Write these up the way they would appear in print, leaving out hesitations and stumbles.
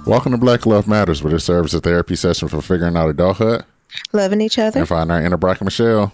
Welcome to Black Love Matters, where it serves as a therapy session for figuring out adulthood, loving each other, and finding our inner Brock and Michelle.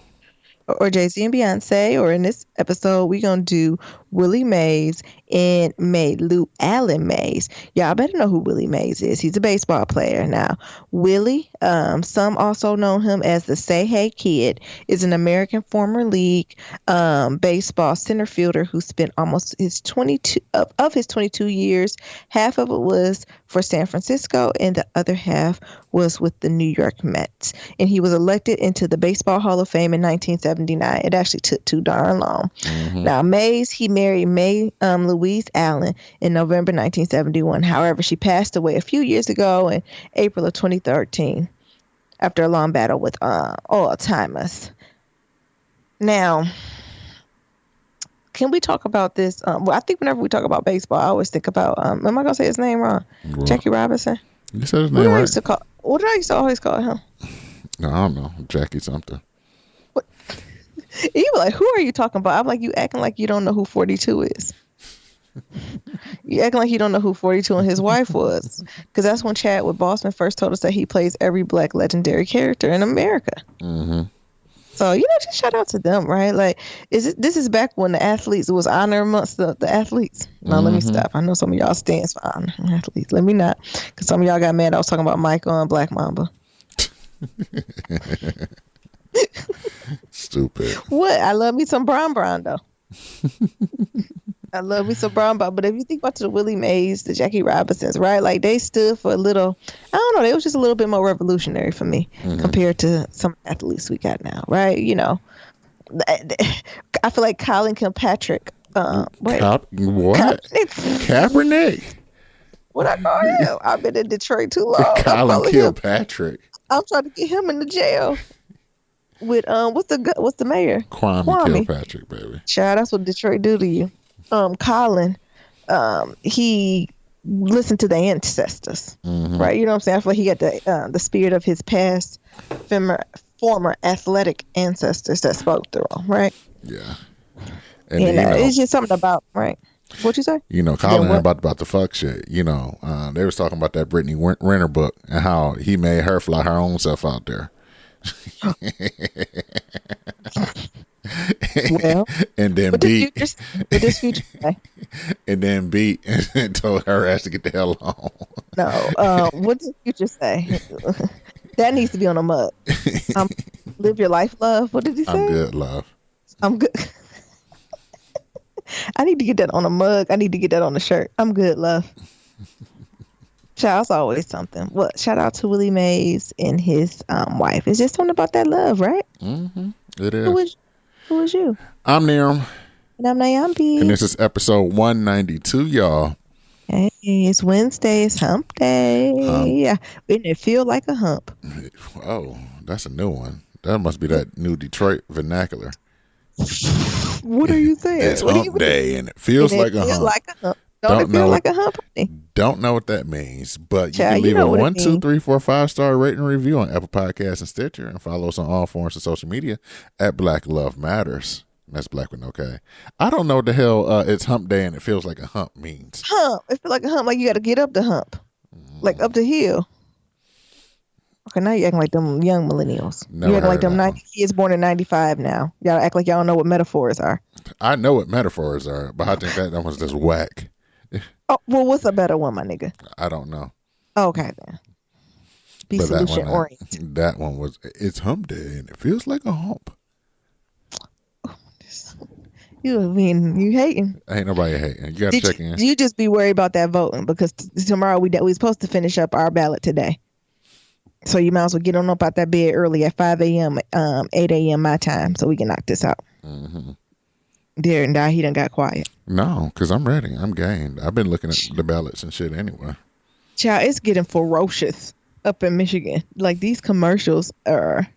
or Jay-Z and Beyonce. Or in this episode, we're going to do Willie Mays and Lou Allen Mays. Y'all better know who Willie Mays is. He's a baseball player. Now, Willie, some also know him as the Say Hey Kid, is an American former league baseball center fielder who spent almost his 22 years. Half of it was for San Francisco, and the other half was with the New York Mets. And he was elected into the Baseball Hall of Fame in 1979. It actually took too darn long. Mm-hmm. Now, Mays, he married May Louise Allen in November 1971. However, she passed away a few years ago in April of 2013 after a long battle with Alzheimer's. Now, can we talk about this? Well, I think whenever we talk about baseball, I always think about, am I going to say his name wrong? What? Jackie Robinson? You said his name right. What did I used to always call him? No, I don't know. Jackie something. What? You were like, who are you talking about? I'm like, you acting like you don't know who 42 is. You acting like you don't know who 42 and his wife was. Because that's when Chadwick Boseman first told us that he plays every black legendary character in America. Mm-hmm. So, just shout out to them, right? Like, this is back when the athletes, it was honor amongst the athletes. Now, Let me stop. I know some of y'all stands for honor athletes. Let me not. Because some of y'all got mad I was talking about Michael and Black Mamba. Stupid. What? I love me some Brown though. I love me some Brown, but if you think about the Willie Mays, the Jackie Robinsons, right? Like, they stood for a little, I don't know, they was just a little bit more revolutionary for me compared to some athletes we got now, right? I feel like Colin Kilpatrick. What? Kaepernick. What I call him? I've been in Detroit too long. Colin Kilpatrick. I'm trying to get him in the jail. With what's the mayor? Kwame Kilpatrick, baby. Child, that's what Detroit do to you. Colin, he listened to the ancestors, right? You know what I'm saying? I feel like he got the spirit of his past former athletic ancestors that spoke through him, right? Yeah. And it's just something about, right? What'd you say? Colin about the fuck shit. They was talking about that Brittany Renner book and how he made her fly her own self out there. Well, and then beat this future say? And then beat and told her ass to get the hell on. No, what did the future say? That needs to be on a mug. Live your life, love. What did he say? I'm good, love. I'm good. I need to get that on a mug. I need to get that on a shirt. I'm good, love. Child's always something. Well, shout out to Willie Mays and his wife. It's just something about that love, right? Mm-hmm. It is. Who is you? I'm Niram. And I'm Nyambi. And this is episode 192, y'all. Hey, it's Wednesday. It's hump day. Yeah. And it feel like a hump. Oh, that's a new one. That must be that new Detroit vernacular. What are you saying? It's hump day and it feels like a hump. Don't it feel like a hump? Don't know what that means, but you can leave a 1, 2, 3, 4, 5-star rating and review on Apple Podcasts and Stitcher, and follow us on all forms of social media at Black Love Matters. That's Black with no K. I don't know what the hell it's hump day and it feels like a hump means. Hump. It feels like a hump, like you got to get up the hump, like up the hill. Okay, now you acting like them young millennials. You acting like them 90 kids born in 95 now. Y'all act like y'all don't know what metaphors are. I know what metaphors are, but I think that was just whack. Oh, well, what's a better one, my nigga? I don't know. Okay, then. Be solution oriented. That one was, it's hump day and it feels like a hump. You hating. Ain't nobody hating. You got to check in. You just be worried about that voting because tomorrow we supposed to finish up our ballot today. So you might as well get on up out that bed early at 5 a.m., 8 a.m. my time so we can knock this out. Mm-hmm. There and die, he done got quiet. No, because I'm ready. I'm gained. I've been looking at the ballots and shit anyway. Child, it's getting ferocious up in Michigan. Like, these commercials are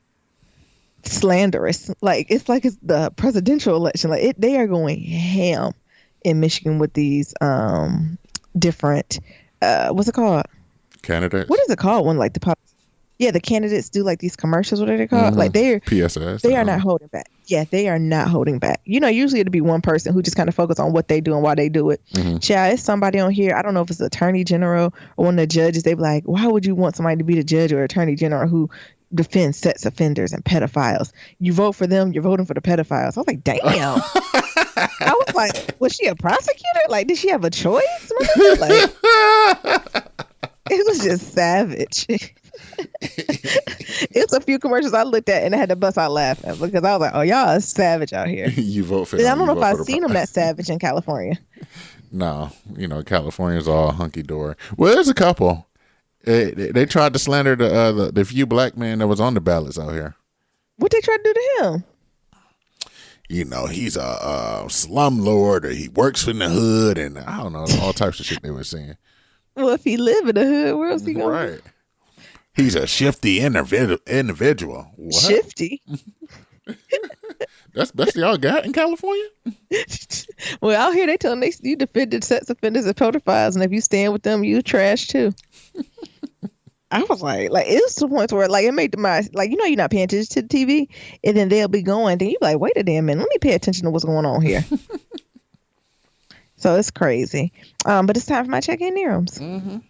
slanderous. Like, it's the presidential election. Like, they are going ham in Michigan with these different, what's it called? Candidates? What is it called when, like, the candidates do like these commercials, what are they called? Like PSS. They are not holding back. Yeah, they are not holding back. Usually it'd be one person who just kind of focus on what they do and why they do it. Child, it's somebody on here. I don't know if it's the attorney general or one of the judges. They be like, why would you want somebody to be the judge or attorney general who defends sex offenders and pedophiles? You vote for them, you're voting for the pedophiles. I was like, damn. I was like, was she a prosecutor? Like, did she have a choice? Like, it was just savage. It's a few commercials I looked at and I had to bust out laughing because I was like, oh, y'all are savage out here. You vote for them. I don't know if I've seen them that savage in California. No, California's all hunky-dory. Well, there's a couple. They tried to slander the few black men that was on the ballots out here. What they tried to do to him? He's a slumlord, or he works in the hood, and I don't know, all types of shit they were saying. Well, if he live in the hood, where else he going? Right. He's a shifty individual. What? Shifty? That's y'all got in California? Well, out here they tell them you defended sex offenders and pedophiles, and if you stand with them, you trash too. I was like it was to the point where it made my you're not paying attention to the TV, and then they'll be going, then you be like, wait a damn minute, let me pay attention to what's going on here. So it's crazy, but it's time for my check-in Nerums.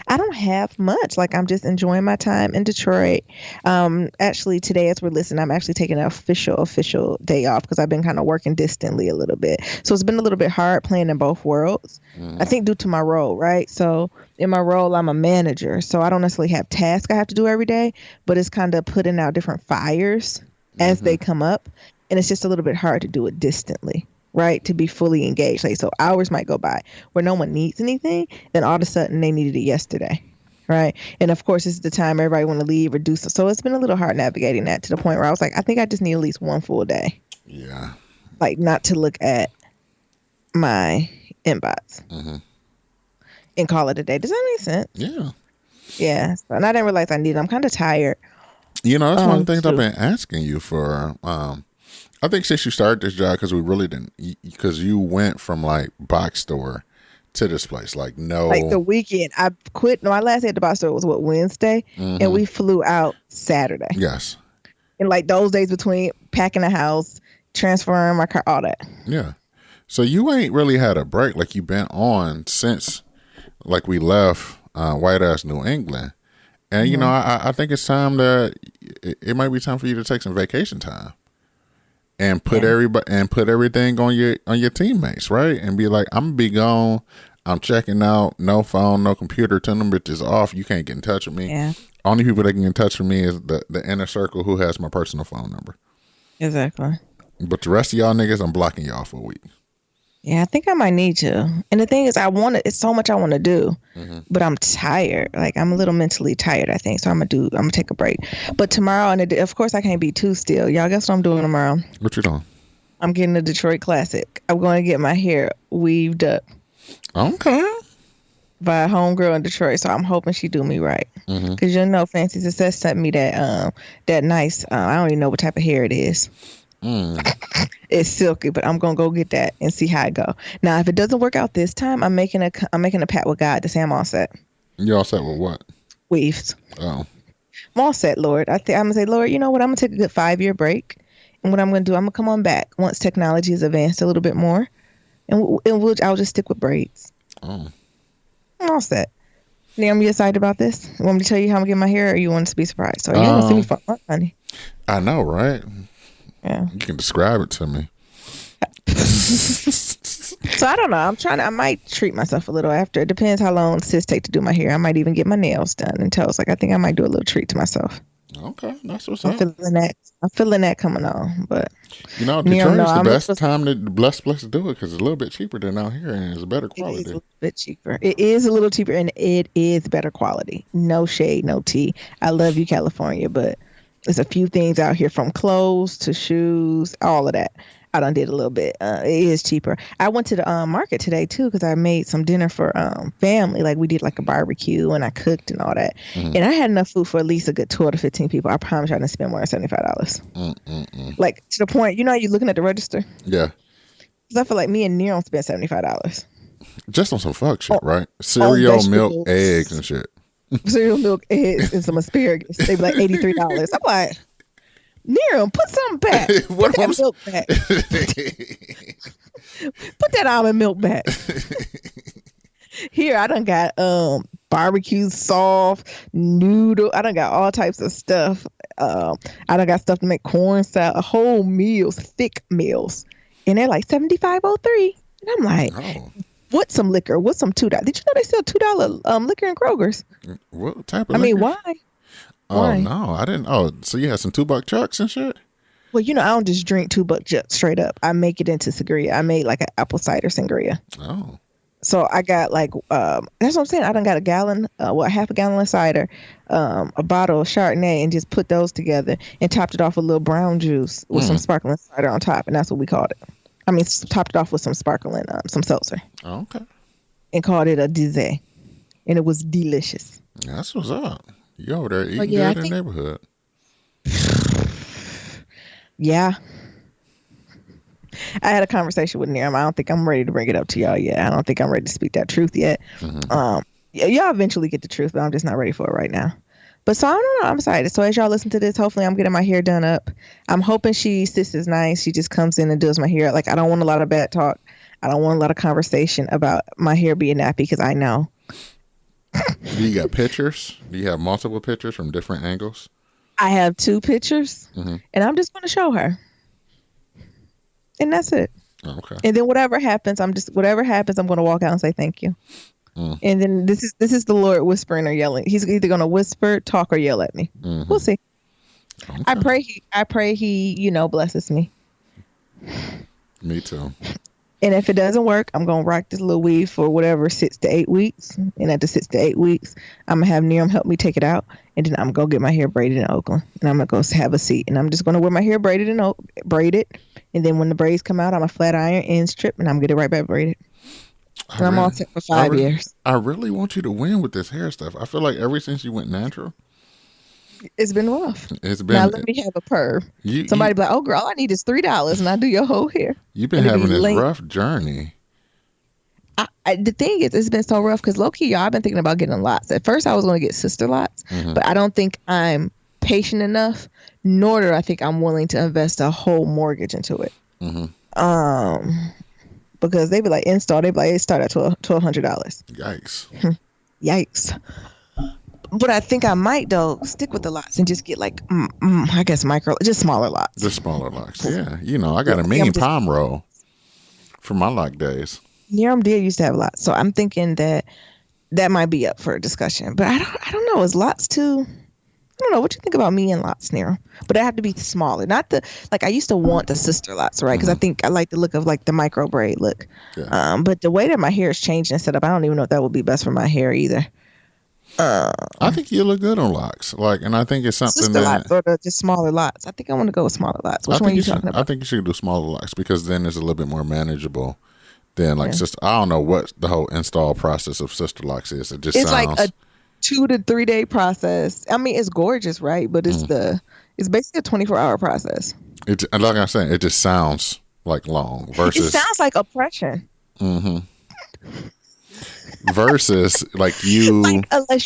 I don't have much. I'm just enjoying my time in Detroit. Actually, today as we're listening, I'm actually taking an official day off because I've been kind of working distantly a little bit. So it's been a little bit hard playing in both worlds. I think due to my role, right? So in my role, I'm a manager. So I don't necessarily have tasks I have to do every day, but it's kind of putting out different fires as they come up. And it's just a little bit hard to do it distantly. Right, to be fully engaged. So hours might go by where no one needs anything, then all of a sudden they needed it yesterday, right? And of course, this is the time everybody want to leave or do so. So it's been a little hard navigating that to the point where I was like, I think I just need at least one full day. Yeah. Not to look at my inbox and call it a day. Does that make sense? Yeah. Yeah. And I didn't realize I needed it. I'm kind of tired. That's one of the things I've been asking you for. I think since you started this job, because we really didn't, because you went from box store to this place, the weekend. I quit. No, my last day at the box store was Wednesday, and we flew out Saturday. Yes. And those days between packing the house, transferring my car, all that. Yeah. So you ain't really had a break you've been on since we left White Ass New England, and I think it's time it might be time for you to take some vacation time. And put everything on your teammates, right? And be like, I'm gonna be gone. I'm checking out. No phone, no computer. Turn them bitches off. You can't get in touch with me. Yeah. Only people that can get in touch with me is the inner circle who has my personal phone number. Exactly. But the rest of y'all niggas, I'm blocking y'all for a week. Yeah, I think I might need to. And the thing is, it's so much I want to do, but I'm tired. I'm a little mentally tired, I think. So I'm gonna take a break. But tomorrow, and of course I can't be too still. Y'all guess what I'm doing tomorrow? What you doing? I'm getting the Detroit Classic. I'm going to get my hair weaved up. Okay. By a homegirl in Detroit. So I'm hoping she do me right. Because Fancy Success sent me that nice, I don't even know what type of hair it is. It's silky, but I'm gonna go get that and see how it go. Now, if it doesn't work out this time, I'm making a pact with God to say I'm all set. You all set with what? Weaves. Oh. I'm all set, Lord. I'm gonna say, Lord, you know what? I'm gonna take a good 5-year break, and what I'm gonna do, I'm gonna come on back once technology is advanced a little bit more, and I'll just stick with braids. Oh. I'm all set. Now, I'm excited about this. You want me to tell you how I'm gonna get my hair, or you want to be surprised? So you're gonna see me for months, honey. I know, right? Yeah. You can describe it to me. So I don't know. I might treat myself a little after. It depends how long sis take to do my hair. I might even get my nails done and toes. I think I might do a little treat to myself. Okay, that's what's up. I'm feeling that coming on. But Detroit's the best time to blessed place to do it because it's a little bit cheaper than out here and it's better quality. It is a little bit cheaper. It is a little cheaper and it is better quality. No shade, no tea. I love you, California, but there's a few things out here from clothes to shoes, all of that. I done did a little bit. It is cheaper. I went to the market today too because I made some dinner for family. We did a barbecue and I cooked and all that. And I had enough food for at least a good 12 to 15 people. I promise you I didn't spend more than $75. To the point, you looking at the register? Yeah. Because I feel like me and Neron spent $75. Just on some fuck shit, right? Cereal, milk, eggs, and shit. cereal, milk, eggs, and some asparagus. They be like $83. I'm like, Niram, put something back. Put that milk back. Put that almond milk back. Here, I done got barbecue sauce, noodle. I done got all types of stuff. I done got stuff to make corn salad, whole meals, thick meals. And they're like $75.03. And I'm like, what's some liquor? What's some $2? Did you know they sell $2 liquor in Kroger's? What type of liquor? I mean, why? Oh, no, I didn't. Oh, so you had some $2 chucks and shit? Well, you know, I don't just drink $2 chucks straight up. I make it into sangria. I made like an apple cider sangria. Oh. So I got like, that's what I'm saying. I done got a gallon, half a gallon of cider, a bottle of Chardonnay, and just put those together and topped it off with a little brown juice with some sparkling cider on top. And that's what we called it. I mean, topped it off with some sparkling, some seltzer. Oh, okay. And called it a dessert. And it was delicious. That's what's up. You over there eating good in the neighborhood. Yeah. I had a conversation with Niram. I don't think I'm ready to bring it up to y'all yet. I don't think I'm ready to speak that truth yet. Y'all eventually get the truth, but I'm just not ready for it right now. But so I don't know. I'm excited. So as y'all listen to this, hopefully I'm getting my hair done up. I'm hoping sis is nice. She just comes in and does my hair. Like, I don't want a lot of bad talk. I don't want a lot of conversation about my hair being nappy because I know. Do you got pictures? Do you have multiple pictures from different angles? I have 2 pictures, and I'm just going to show her. And that's it. Okay. And then whatever happens, I'm going to walk out and say thank you. And then this is the Lord whispering or yelling. He's either going to whisper, talk, or yell at me. We'll see. Okay. I pray he, blesses me. Me too. And if it doesn't work, I'm going to rock this little weave for whatever 6 to 8 weeks. And after 6 to 8 weeks, I'm going to have Niram help me take it out. And then I'm going to get my hair braided in Oakland. And I'm going to go have a seat. And I'm just going to wear my hair braided. And then when the braids come out, I'm a flat iron end strip. And I'm going to get it right back braided. And I'm all set for 5 years. I really want you to win with this hair stuff. I feel like ever since you went natural, it's been rough. Now let me have a perm. Somebody be like, "Oh, girl, all I need is $3, and I do your whole hair." You've been having this rough journey. The thing is, it's been so rough because low key, y'all, I've been thinking about getting lots. At first, I was going to get sister lots, but I don't think I'm patient enough. Nor do I think I'm willing to invest a whole mortgage into it. Because they be like it start at $1,200. Yikes! Yikes! But I think I might, though, stick with the lots and just get like, I guess just smaller lots. The smaller lots, yeah. I got a mean palm roll from my lock days. Niram did used to have lots, so I'm thinking that might be up for a discussion. But I don't know. Is lots too? I don't know. What you think about me and lots, Niram? But I have to be smaller, not the I used to want the sister lots, right? Because I think I like the look of like the micro braid look. Yeah. But the way that my hair is changed and set up, I don't even know if that would be best for my hair either. I think you look good on locks, and I think it's something sister lots or just smaller lots. I think I want to go with smaller lots. Which one are you talking about? I think you should do smaller locks because then it's a little bit more manageable than sister. I don't know what the whole install process of sister locks is. It's sounds like a 2 to 3 day process. I mean, it's gorgeous, right? But it's it's basically a 24-hour process. Like I'm saying, it just sounds like long versus. It sounds like oppression. Versus unless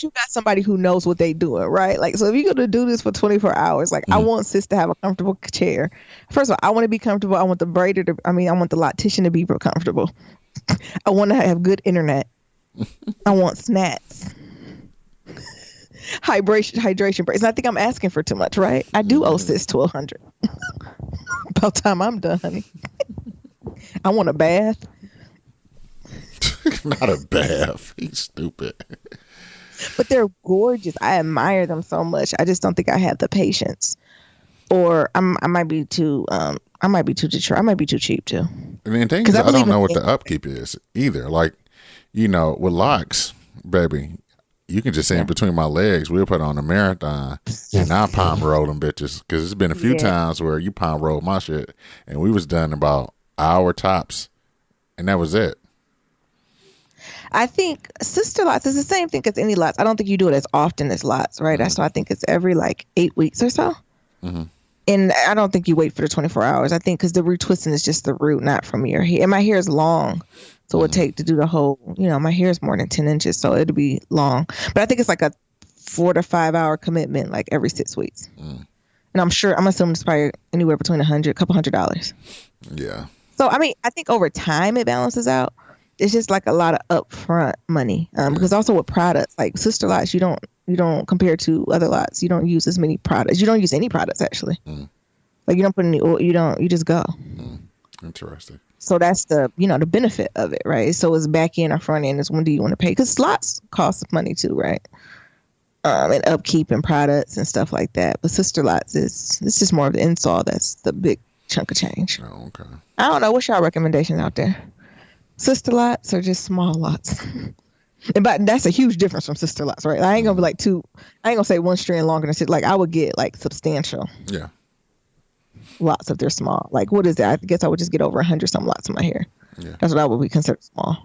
you got somebody who knows what they doing, right? So if you're gonna do this for 24 hours, I want sis to have a comfortable chair. First of all, I want to be comfortable. I want the braider I want the loctician to be comfortable. I want to have good internet. I want snacks. Hydration breaks. I think I'm asking for too much, right? I do owe sis $1,200. About time I'm done, honey. I want a bath. Not a bath. He's stupid. But they're gorgeous. I admire them so much. I just don't think I have the patience, or I might be too. I might be too Detroit. I might be too cheap too. I mean, the thing is, I don't know what the upkeep is either. With locks, baby, you can just say in between my legs. We'll put on a marathon, and I palm roll them bitches because it's been a few times where you palm roll my shit, and we was done about hour tops, and that was it. I think sister lots is the same thing as any lots. I don't think you do it as often as lots, right? So I think it's every 8 weeks or so. And I don't think you wait for the 24 hours. I think because the root twisting is just the root, not from your hair. And my hair is long. So it would take to do the whole, my hair is more than 10 inches. So it'll be long. But I think it's like a 4 to 5 hour commitment like every 6 weeks. And I'm assuming it's probably anywhere between a couple $100. Yeah. So, I mean, I think over time it balances out. It's just like a lot of upfront money. Because also with products, like Sister Lots, you don't compare to other lots. You don't use as many products. You don't use any products actually. Like you don't put any oil, you just go. Interesting. So that's the benefit of it, right? So it's back end or front end is when do you want to pay? Because slots cost money too, right? And upkeep and products and stuff like that. But Sister Lots it's just more of the install. That's the big chunk of change. Oh, okay. I don't know. What's your recommendations out there? Sister Lots or just small lots? But that's a huge difference from Sister Lots, right? I ain't gonna be like I ain't gonna say one strand longer than shit. Like I would get like substantial. Yeah. Lots if they're small. Like what is that? I guess I would just get over 100 some lots in my hair. Yeah. That's what I would be considered small.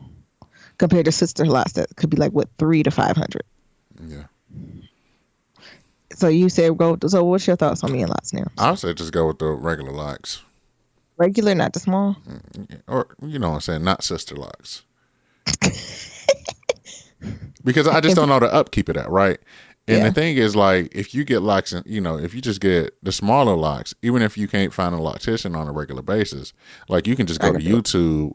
Compared to Sister Lots that could be like 300 to 500. Yeah. So you said go. So what's your thoughts on me and lots now? I would say just go with the regular locks. Regular, not the small. Or you know what I'm saying, not Sister Locks. Because I just don't know the upkeep of that, right? And the thing is, like, if you get locks, and if you just get the smaller locks, even if you can't find a loctician on a regular basis, like you can just go to YouTube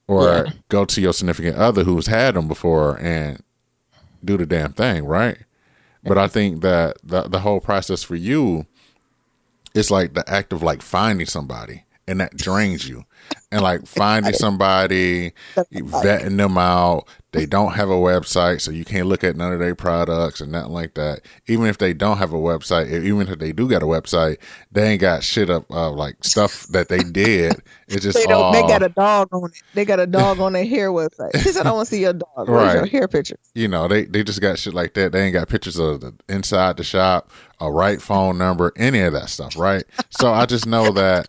or go to your significant other who's had them before and do the damn thing, right? But I think that the whole process for you is like the act of like finding somebody, and that drains you. And like finding somebody, vetting them out. They don't have a website, so you can't look at none of their products and nothing like that. Even if they don't have a website, even if they do got a website, they ain't got shit up like stuff that they did. It's just they got a dog on it. They got a dog on their hair website. He said, "I want to see your dog. Where's your hair pictures?" They just got shit like that. They ain't got pictures of the inside the shop, a right phone number, any of that stuff, right? So I just know that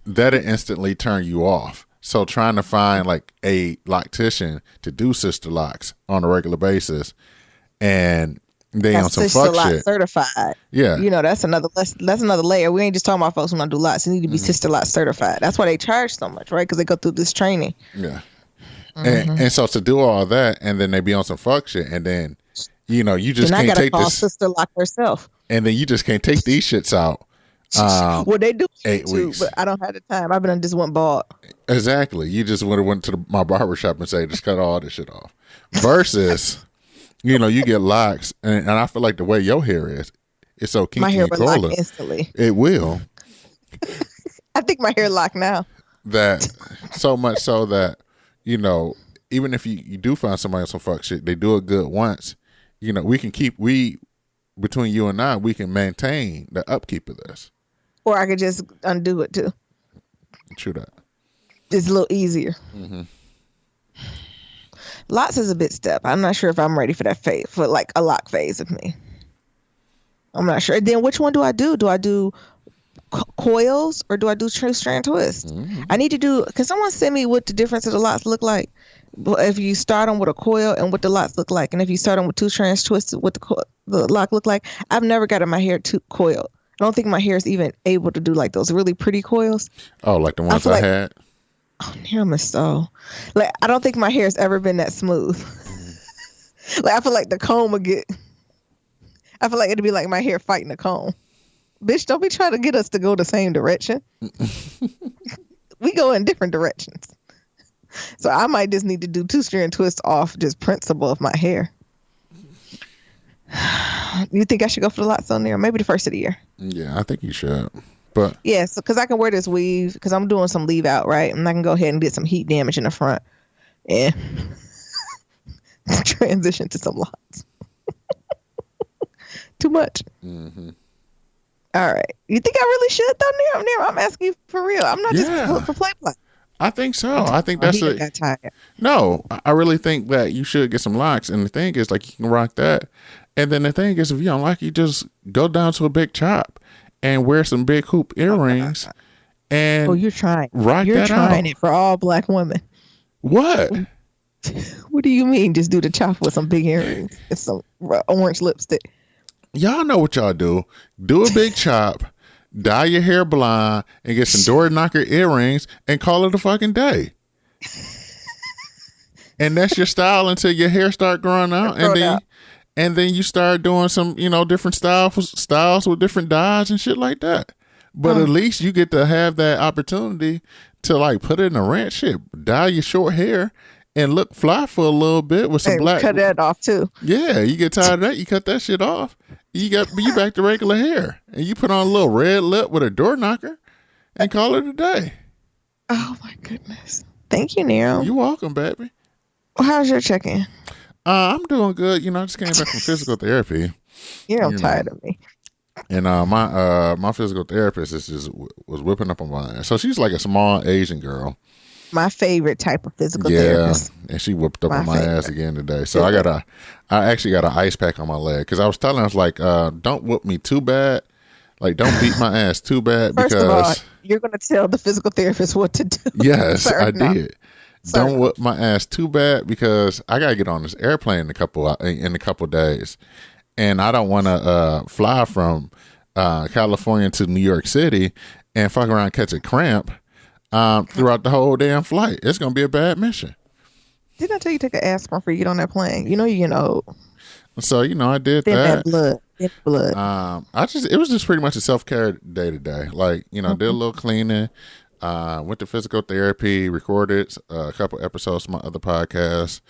that'll instantly turn you off. So trying to find like a loctician to do Sister Locks on a regular basis, and they on some fuck shit. Certified. Yeah. That's another layer. We ain't just talking about folks who don't do lots. You need to be Sister Lot certified. That's why they charge so much, right? Because they go through this training. Yeah. And so to do all that, and then they be on some fuck shit, and then you just can't take this. Sister Lock herself. And then you just can't take these shits out. Well, they do 8 weeks, but I don't have the time. I've been just went bald. Exactly. You just would have went to my barbershop and say, just cut all this shit off. Versus, you get locks, and I feel like the way your hair is, it's so kinky. My hair and will curly. lock instantly. It will. I think my hair locked now. That so much so that even if you do find somebody on some fuck shit, they do it good once. We can between you and I, we can maintain the upkeep of this. Or I could just undo it too. True that. It's a little easier. Mm-hmm. Lots is a bit step. I'm not sure if I'm ready for that phase, for like a lock phase of me. I'm not sure. Then which one do I do? Do I do coils or do I do true strand twist? Mm-hmm. I need to do. Can someone send me what the difference of the lots look like? If you start them with a coil and what the lots look like, and if you start them with 2 strands twisted, what the lock look like? I've never gotten my hair too coiled. I don't think my hair is even able to do like those really pretty coils. Oh, like the ones I had? Oh, damn it, so. Like, I don't think my hair has ever been that smooth. Like, I feel like the comb would get. I feel like it'd be like my hair fighting a comb. Bitch, don't be trying to get us to go the same direction. We go in different directions. So I might just need to do 2 strand twist off just principle of my hair. You think I should go for the lots on there? Maybe the first of the year. Yeah, I think you should. But yeah, so because I can wear this weave because I'm doing some leave out, right? And I can go ahead and get some heat damage in the front and transition to some lots. Too much. Mm-hmm. All right. You think I really should though, Nero? I'm asking you for real. I'm not just for play. I think so. I think that's it. No, I really think that you should get some locks. And the thing is, like, you can rock that. And then the thing is, if you don't like, you just go down to a big chop and wear some big hoop earrings. And you're trying. You're trying it for all black women. What? What do you mean? Just do the chop with some big earrings and some orange lipstick. Y'all know what y'all do. Do a big chop. Dye your hair blonde and get some door knocker earrings and call it a fucking day. And that's your style until your hair start growing out. And then you start doing some, different styles with different dyes and shit like that. But at least you get to have that opportunity to like put it in a ranch shit, dye your short hair and look fly for a little bit with some black. Cut that off too. Yeah, you get tired of that, you cut that shit off. You back to regular hair. And you put on a little red lip with a door knocker and call it a day. Oh my goodness. Thank you, Nero. You're welcome, baby. How's your check-in? I'm doing good. I just came back from physical therapy. I'm tired of me. And my physical therapist was whipping up on my ass. So she's like a small Asian girl. My favorite type of physical therapist. Yeah, and she whipped up on my ass again today. So I actually got an ice pack on my leg because I was telling her, I was like, don't whoop me too bad. Like, don't beat my ass too bad. First of all, you're going to tell the physical therapist what to do. Yes, I did. Don't whoop my ass too bad because I gotta get on this airplane in a couple days, and I don't want to fly from California to New York City and fuck around and catch a cramp throughout the whole damn flight. It's gonna be a bad mission. Didn't I tell you to take an aspirin before you get on that plane? You're getting old. So I did that. Blood. It was just pretty much a self-care day today. Like did a little cleaning. Went to physical therapy, recorded a couple episodes of my other podcast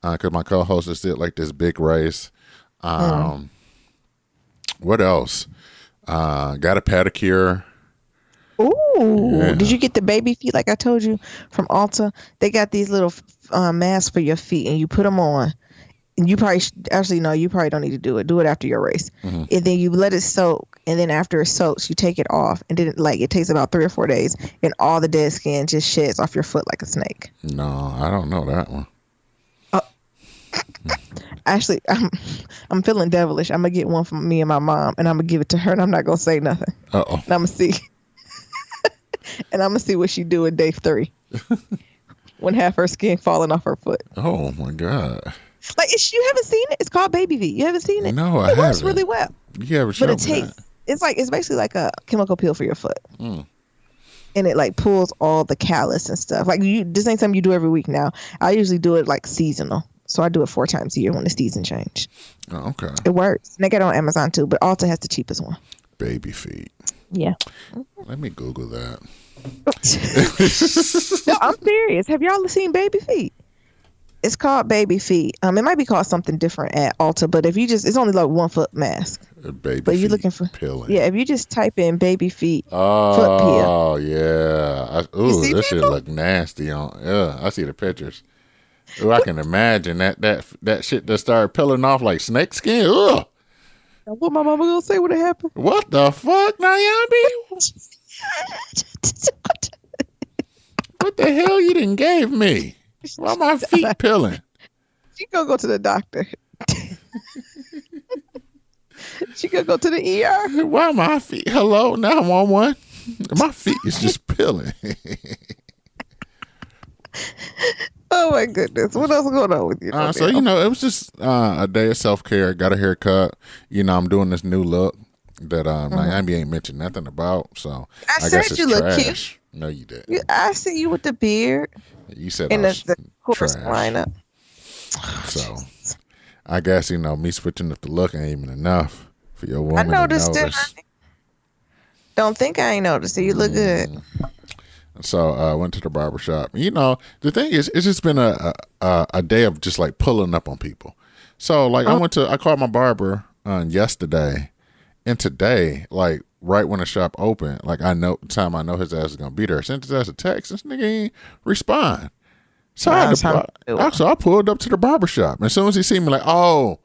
because my co-host did like this big race. What else? Got a pedicure. Ooh, yeah. Did you get the baby feet like I told you from Ulta? They got these little masks for your feet and you put them on. And you probably you probably don't need to do it. Do it after your race. And then you let it soak. And then after it soaks, you take it off. And then it takes about 3 or 4 days. And all the dead skin just sheds off your foot like a snake. No, I don't know that one. Actually, I'm feeling devilish. I'm going to get one from me and my mom. And I'm going to give it to her. And I'm not going to say nothing. Uh-oh. And I'm going to see. And I'm going to see what she do in day 3. When half her skin falling off her foot. Oh, my God. Like you haven't seen it? It's called Baby V. You haven't seen it? No, I haven't. It works really well. You haven't shown me that. It's basically like a chemical peel for your foot. And it like pulls all the callus and stuff. Like this ain't something you do every week now. I usually do it like seasonal. So I do it 4 times a year when the season change. Oh, okay. It works. And they get it on Amazon too, but Ulta has the cheapest one. Baby feet. Yeah. Let me Google that. No, I'm serious. Have y'all seen Baby Feet? It's called Baby Feet. It might be called something different at Ulta, but if you it's only like 1 foot mask. But you're looking for peeling. Yeah, if you just type in Baby Feet foot peel. Oh yeah. This shit look nasty on. Yeah, I see the pictures. Ooh, I can imagine that shit that started peeling off like snake skin. Ugh. What my mama gonna say when it happened? What the fuck, Nyambi? What the hell you done gave me? Why my feet peeling? She gonna go to the doctor. She gonna go to the ER. Why my feet? Hello, 911. My feet is just peeling. Oh my goodness! What else is going on with you? So it was just a day of self-care. Got a haircut. I'm doing this new look that Nyambi ain't mentioned nothing about. So I guess it's you trash. Look cute. No, you didn't. I see you with the beard. You said in I was the trash. lineup. So I guess me switching up the look ain't even enough for your woman. I noticed it. Don't think I ain't noticed it. You look good. So I went to the barbershop. The thing is, it's just been a day of just like pulling up on people. So like I called my barber yesterday, and today, like right when the shop opened, like I know his ass is gonna be there. I sent his ass a text. This nigga ain't respond. So I pulled up to the barbershop. And as soon as he see me, like, oh,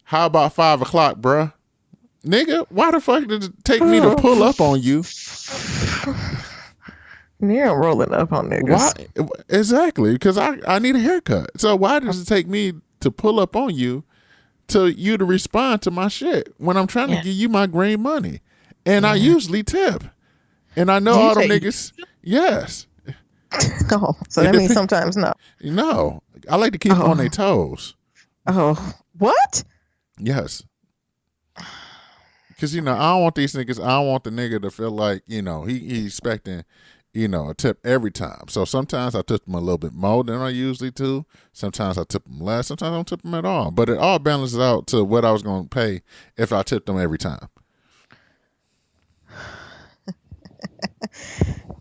how about 5 o'clock, bruh? Nigga, why the fuck did it take me to pull up on you? You're rolling up on niggas. Why? Exactly, because I need a haircut. So why does it take me to pull up on you to respond to my shit when I'm trying to give you my green money? And I usually tip. And I know all them niggas. Yes. Oh, so that means sometimes no. No. I like to keep them on their toes. Oh, what? Yes. Because, I don't want these niggas. I don't want the nigga to feel like, he's expecting, a tip every time. So sometimes I tip them a little bit more than I usually do. Sometimes I tip them less. Sometimes I don't tip them at all. But it all balances out to what I was going to pay if I tipped them every time.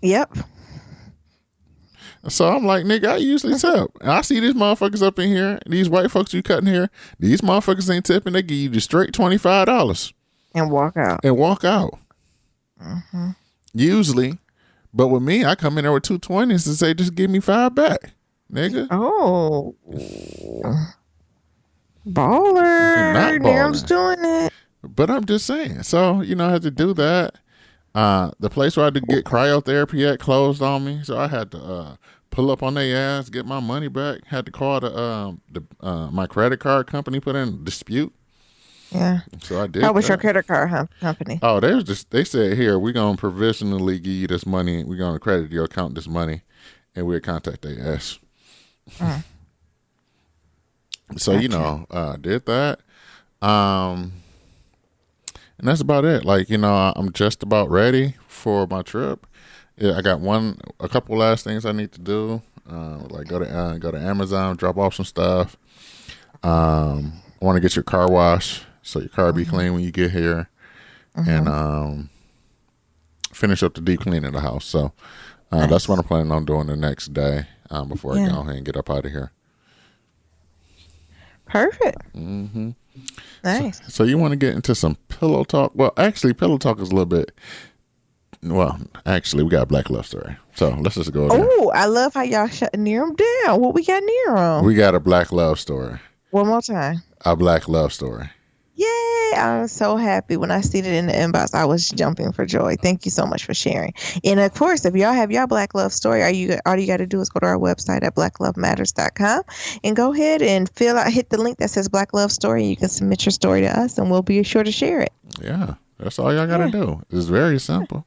Yep. So I'm like, nigga, I usually tip. And I see these motherfuckers up in here, these white folks you cutting here, these motherfuckers ain't tipping. They give you just straight $25. And walk out. Mm-hmm. Usually. But with me, I come in there with $2.20 and say, just give me $5 back, nigga. Oh. Baller. Not baller. Niram's doing it. But I'm just saying. So, I had to do that. The place where I had to get cryotherapy at closed on me. So I had to pull up on their ass, get my money back. Had to call my credit card company, put in a dispute. Yeah. So I did. How was your credit card company? Oh, they said, here, we're going to provisionally give you this money. We're going to credit your account this money, and we'll contact their ass. So, gotcha. Did that. And that's about it. Like, I'm just about ready for my trip. Yeah, I got a couple last things I need to do. Like go to Amazon, drop off some stuff. I want to get your car wash so your car be clean when you get here, and finish up the deep cleaning of the house. So nice. That's what I'm planning on doing the next day before I go ahead and get up out of here. Perfect. Mm-hmm. Nice. So you want to get into some pillow talk? Well, actually, pillow talk is a little bit. Well, actually, we got a Black Love Story. So let's just go there. Oh, I love how y'all shutting Niram down. What we got Niram? We got a Black Love Story. One more time. A Black Love Story. Yay! I was so happy when I seen it in the inbox. I was jumping for joy. Thank you so much for sharing. And of course, if y'all have your Black Love Story, all you got to do is go to our website at blacklovematters.com and go ahead and hit the link that says Black Love Story. You can submit your story to us, and we'll be sure to share it. Yeah, that's all y'all got to do. It's very simple.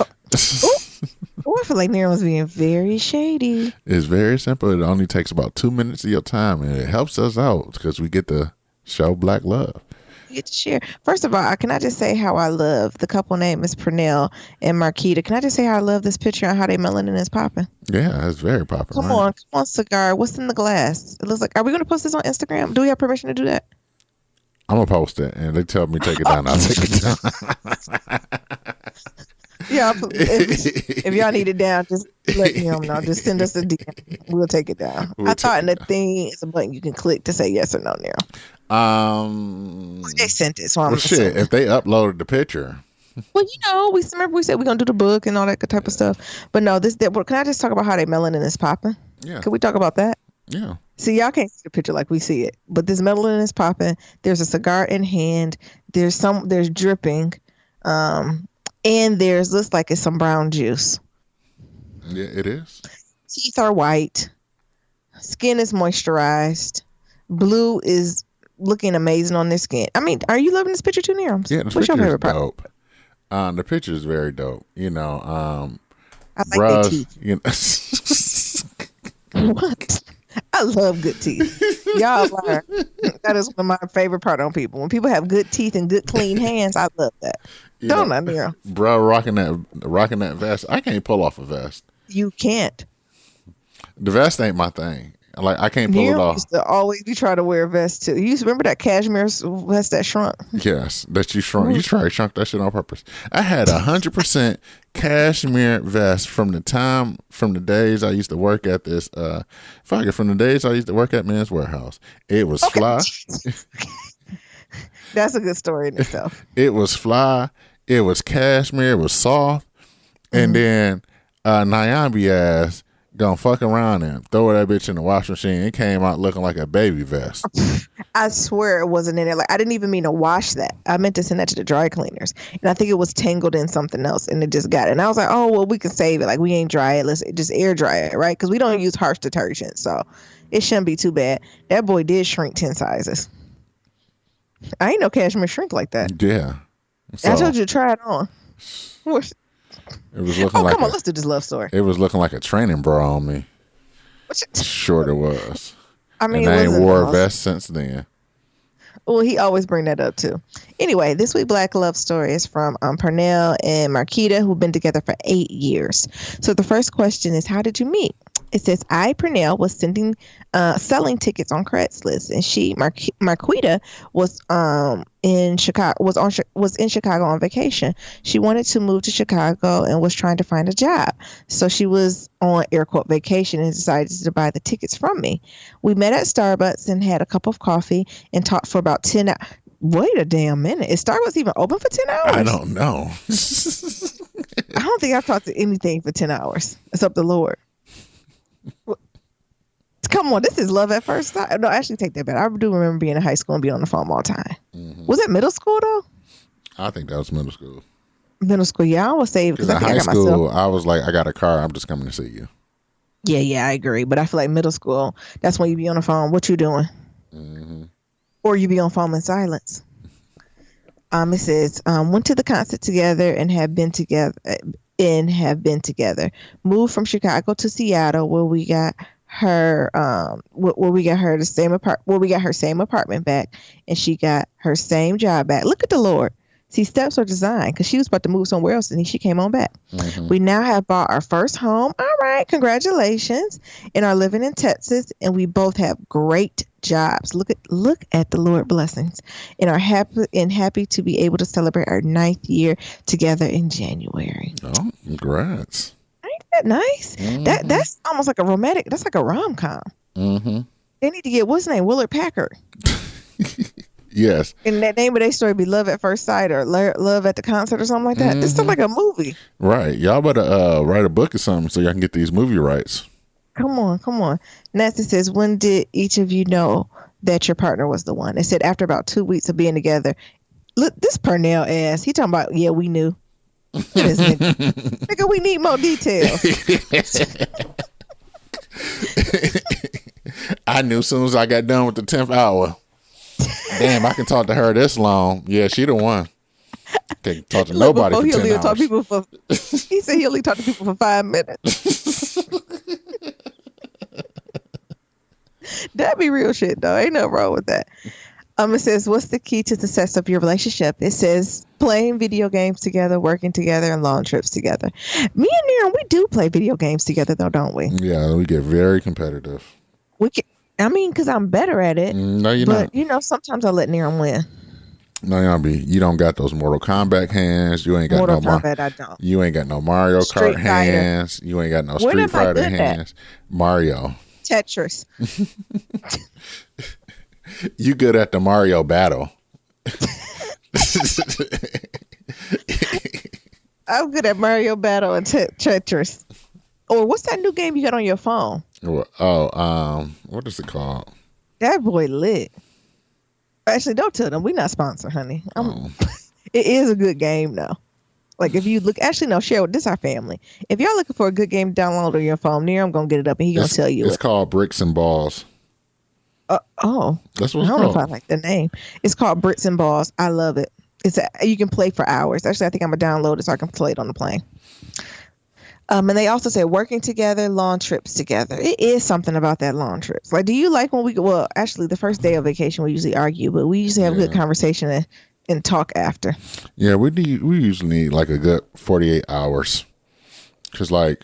I feel like Niram was being very shady. It's very simple. It only takes about 2 minutes of your time, and it helps us out because we get to show Black love. You get to share. First of all, can I just say how I love the couple name is Pernell and Marquita. Can I just say how I love this picture and how they melanin is popping? Yeah, it's very popping. Come on, cigar. What's in the glass? It looks like. Are we going to post this on Instagram? Do we have permission to do that? I'm gonna post it, and they tell me take it down. I'll take it down. Yeah, if y'all need it down, just let him know. Just send us a DM. We'll take it down. I thought in the thing is a button you can click to say yes or no now. They sent it, so I'm shit. If they uploaded the picture. Well, we said we're gonna do the book and all that good type of stuff. But no, can I just talk about how they melanin is popping? Yeah. Can we talk about that? Yeah. See, y'all can't see the picture like we see it, but this melanin is popping. There's a cigar in hand. There's dripping. And looks like it's some brown juice. Yeah, it is. Teeth are white. Skin is moisturized. Blue is looking amazing on their skin. I mean, are you loving this picture too, Niram? Yeah, what's your favorite part? Dope. The picture is very dope. I like their teeth. What? I love good teeth. Y'all learn. That is one of my favorite part on people. When people have good teeth and good clean hands, I love that. Don't I, Niram? Bro, rocking that vest. I can't pull off a vest. You can't. The vest ain't my thing. Like, I can't pull it off. Used to always be trying to wear a vest too. You used to remember that cashmere vest that shrunk? Yes, that you shrunk. You tried to shrunk that shit on purpose. I had 100% cashmere vest from the days I used to work at this. From the days I used to work at Men's Warehouse. It was fly. That's a good story in itself. It was fly. It was cashmere. It was soft. And then Nyambi ass gonna fuck around and throw that bitch in the washing machine. It came out looking like a baby vest. I swear it wasn't in there. Like, I didn't even mean to wash that. I meant to send that to the dry cleaners. And I think it was tangled in something else and it just got it. And I was like, oh, well, we can save it. Like, we ain't dry it. Let's just air dry it, right? Because we don't use harsh detergent. So it shouldn't be too bad. That boy did shrink 10 sizes. I ain't no cashmere shrink like that. Yeah. So, I told you to try it on. It was looking like come on, let's do this love story. It was looking like a training bra on me. Sure it was. I mean, and I ain't wore a vest since then. Well, he always bring that up too. Anyway, this week Black Love Story is from Pernell and Marquita, who've been together for 8 years. So the first question is, how did you meet? It says, I, Pernell, was selling tickets on Craigslist, and Marquita, was in Chicago was in Chicago on vacation. She wanted to move to Chicago and was trying to find a job. So she was on air quote vacation and decided to buy the tickets from me. We met at Starbucks and had a cup of coffee and talked for about 10 hours. Wait a damn minute. Is Starbucks even open for 10 hours? I don't know. I don't think I've talked to anything for 10 hours. It's up to the Lord. Come on, this is love at first sight. No, actually, take that back. I do remember being in high school and being on the phone all the time. Mm-hmm. Was it middle school though? I think that was middle school. Middle school, yeah. I almost say because in high school, I was like, I got a car. I'm just coming to see you. Yeah, I agree. But I feel like middle school, that's when you be on the phone. What you doing? Mm-hmm. Or you be on phone in silence. It says went to the concert together and have been together. Moved from Chicago to Seattle, where we got her her same apartment back, and she got her same job back. Look at the Lord. See, steps are designed, because she was about to move somewhere else and she came on back. Mm-hmm. We now have bought our first home. All right, congratulations. And are living in Texas, and we both have great jobs. Look at the Lord blessings, and are happy to be able to celebrate our 9th year together in January. Oh, congrats. Ain't that nice? Mm-hmm. That's almost like a romantic. That's like a rom-com. Mm-hmm. They need to get, what's his name? Willard Packard. Yes. And that name of their story be Love at First Sight or Love at the Concert or something like that. Mm-hmm. This sounds like a movie. Right. Y'all better write a book or something so y'all can get these movie rights. Come on. Next it says, when did each of you know that your partner was the one? It said after about 2 weeks of being together. Look, this Pernell ass. He talking about, yeah, we knew. Nigga, we need more details. I knew as soon as I got done with the 10th hour. Damn, I can talk to her this long. Yeah, she the one. Can't talk to nobody for 10 hours. He said he only talked to people for 5 minutes. That'd be real shit, though. Ain't nothing wrong with that. It says, what's the key to success of your relationship? It says playing video games together, working together, and long trips together. Me and Niram, we do play video games together, though, don't we? Yeah, we get very competitive. Because I'm better at it. No, you're not. But, sometimes I let Niram win. No, you don't got those Mortal Kombat hands. You ain't got Mortal Kombat, I don't. You ain't got no Mario Kart hands. You ain't got no Street Fighter hands. Mario. Tetris. You good at the Mario battle. I'm good at Mario Battle and Tetris. Or what's that new game you got on your phone? What is it called? That boy lit. Actually, don't tell them. We're not sponsored, honey. It is a good game, though. Like, if you look... Actually, no, Cheryl, this is our family. If y'all looking for a good game to download on your phone, I'm going to get it up and he's going to tell you It's called Bricks and Balls. That's what it's called. I don't know if I like the name. It's called Bricks and Balls. I love it. You can play for hours. Actually, I think I'm going to download it so I can play it on the plane. And they also say working together, long trips together. It is something about that long trips. Like, do you like when actually the first day of vacation, we usually argue, but we usually have a good conversation and talk after. Yeah, we usually need like a good 48 hours. Because like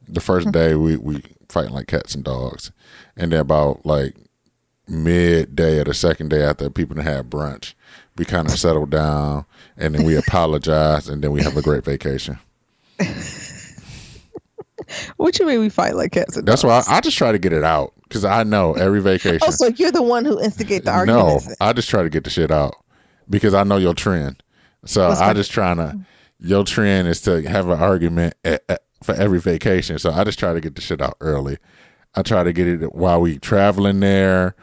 the first day we fighting like cats and dogs. And then about like midday or the second day after people had brunch, we kind of settle down and then we apologize and then we have a great vacation. What you mean we fight like cats and dogs? That's why I just try to get it out because I know every vacation. Oh, so you're the one who instigate the arguments? No, I just try to get the shit out because I know your trend. So your trend is to have an argument for every vacation. So I just try to get the shit out early. I try to get it while we traveling there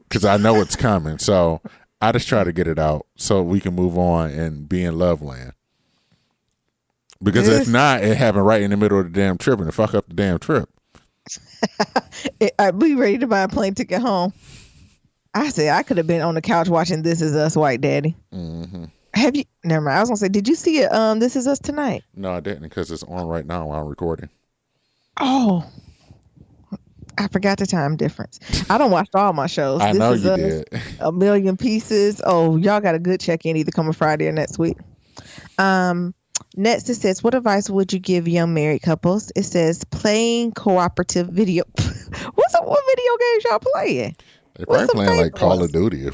because I know it's coming. So I just try to get it out so we can move on and be in love land. Because if not, it happened right in the middle of the damn trip and it fuck up the damn trip. I'd be ready to buy a plane ticket home. I said I could have been on the couch watching This Is Us, White Daddy. Mm-hmm. Have you? Never mind. I was gonna say, did you see it? This Is Us tonight? No, I didn't because it's on right now while I'm recording. Oh, I forgot the time difference. I don't watch all my shows. I know you did. A Million Pieces. Oh, y'all got a good check-in either coming Friday or next week. Next it says, what advice would you give young married couples? It says playing cooperative video. What video games y'all playing? They're probably playing like Call of Duty.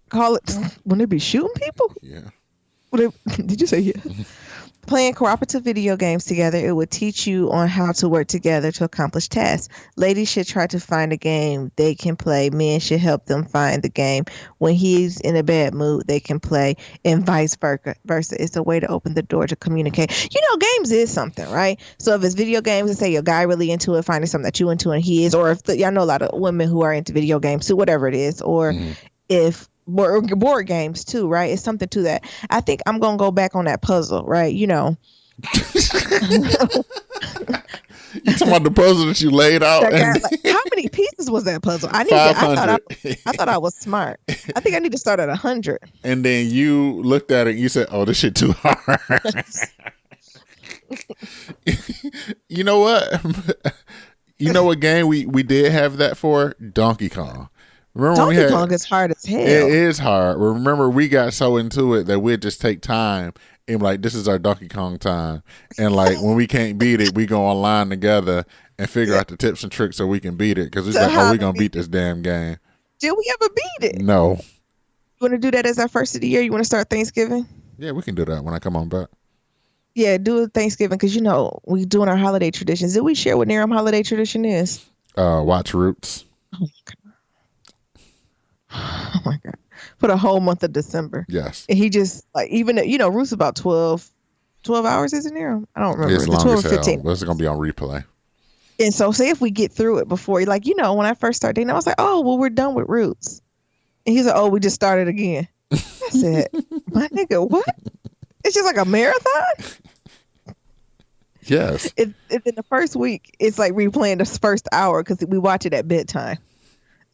Call it when they be shooting people? Yeah. Did you say yeah? Playing cooperative video games together, it would teach you on how to work together to accomplish tasks. Ladies should try to find a game they can play. Men should help them find the game. When he's in a bad mood, they can play, and vice versa. It's a way to open the door to communicate. Games is something, right? So if it's video games, and say your guy really into it, finding something that you into and he is, or if y'all know a lot of women who are into video games too, whatever it is, or if board games too, right? It's something to that. I think I'm gonna go back on that puzzle, right? You talking about the puzzle that you laid out? How many pieces was that puzzle? I thought I was smart. I think I need to start at 100. And then you looked at it and you said, "Oh, this shit too hard." You know what? You know what game we did have that for? Donkey Kong. Remember Donkey Kong is hard as hell. It is hard. Remember, we got so into it that we'd just take time and like, this is our Donkey Kong time. And like, when we can't beat it, we go online together and figure out the tips and tricks so we can beat it. Because it's like, oh, we're going to beat this damn game. Did we ever beat it? No. You want to do that as our first of the year? You want to start Thanksgiving? Yeah, we can do that when I come on back. Yeah, do it Thanksgiving because, we doing our holiday traditions. Did we share what Niram holiday tradition is? Watch Roots. Oh my God. For the whole month of December. Yes. And he just even Ruth's about 12 hours, isn't there? I don't remember. It's long 12 as hell. 15. But it's going to be on replay. And so say if we get through it before, when I first started dating, I was like, oh, well, we're done with Roots. And he's like, oh, we just started again. I said, my nigga, what? It's just like a marathon? Yes. And then the first week, it's like replaying the first hour because we watch it at bedtime.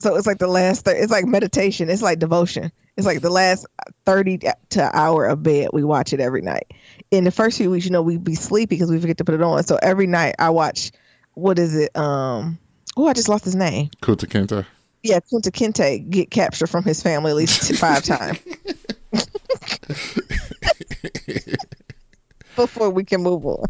So it's like the last, it's like meditation. It's like devotion. It's like the last 30 to hour of bed. We watch it every night. In the first few weeks, we'd be sleepy because we forget to put it on. So every night I watch, what is it? I just lost his name. Kunta Kinte. Yeah, Kunta Kinte get captured from his family at least 5 times. Before we can move on.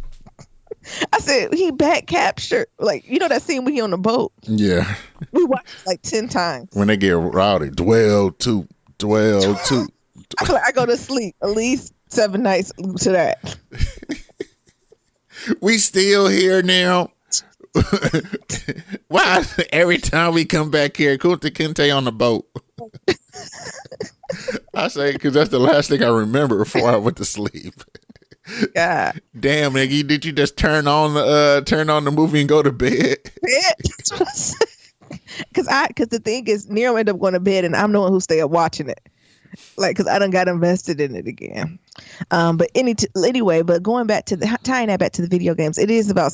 I said, he back captured. Like, that scene when he on the boat? Yeah. We watched it like 10 times. When they get rowdy, dwell to. I go to sleep at least 7 nights to that. We still here now. Why every time we come back here, Kunta Kinte on the boat? I say, because that's the last thing I remember before I went to sleep. God. Damn, nigga, did you just turn on the movie and go to bed? Because the thing is, Nero ended up going to bed and I'm the one who stayed up watching it. Like, because I done got invested in it again. But anyway, but going back to tying that back to the video games, it is about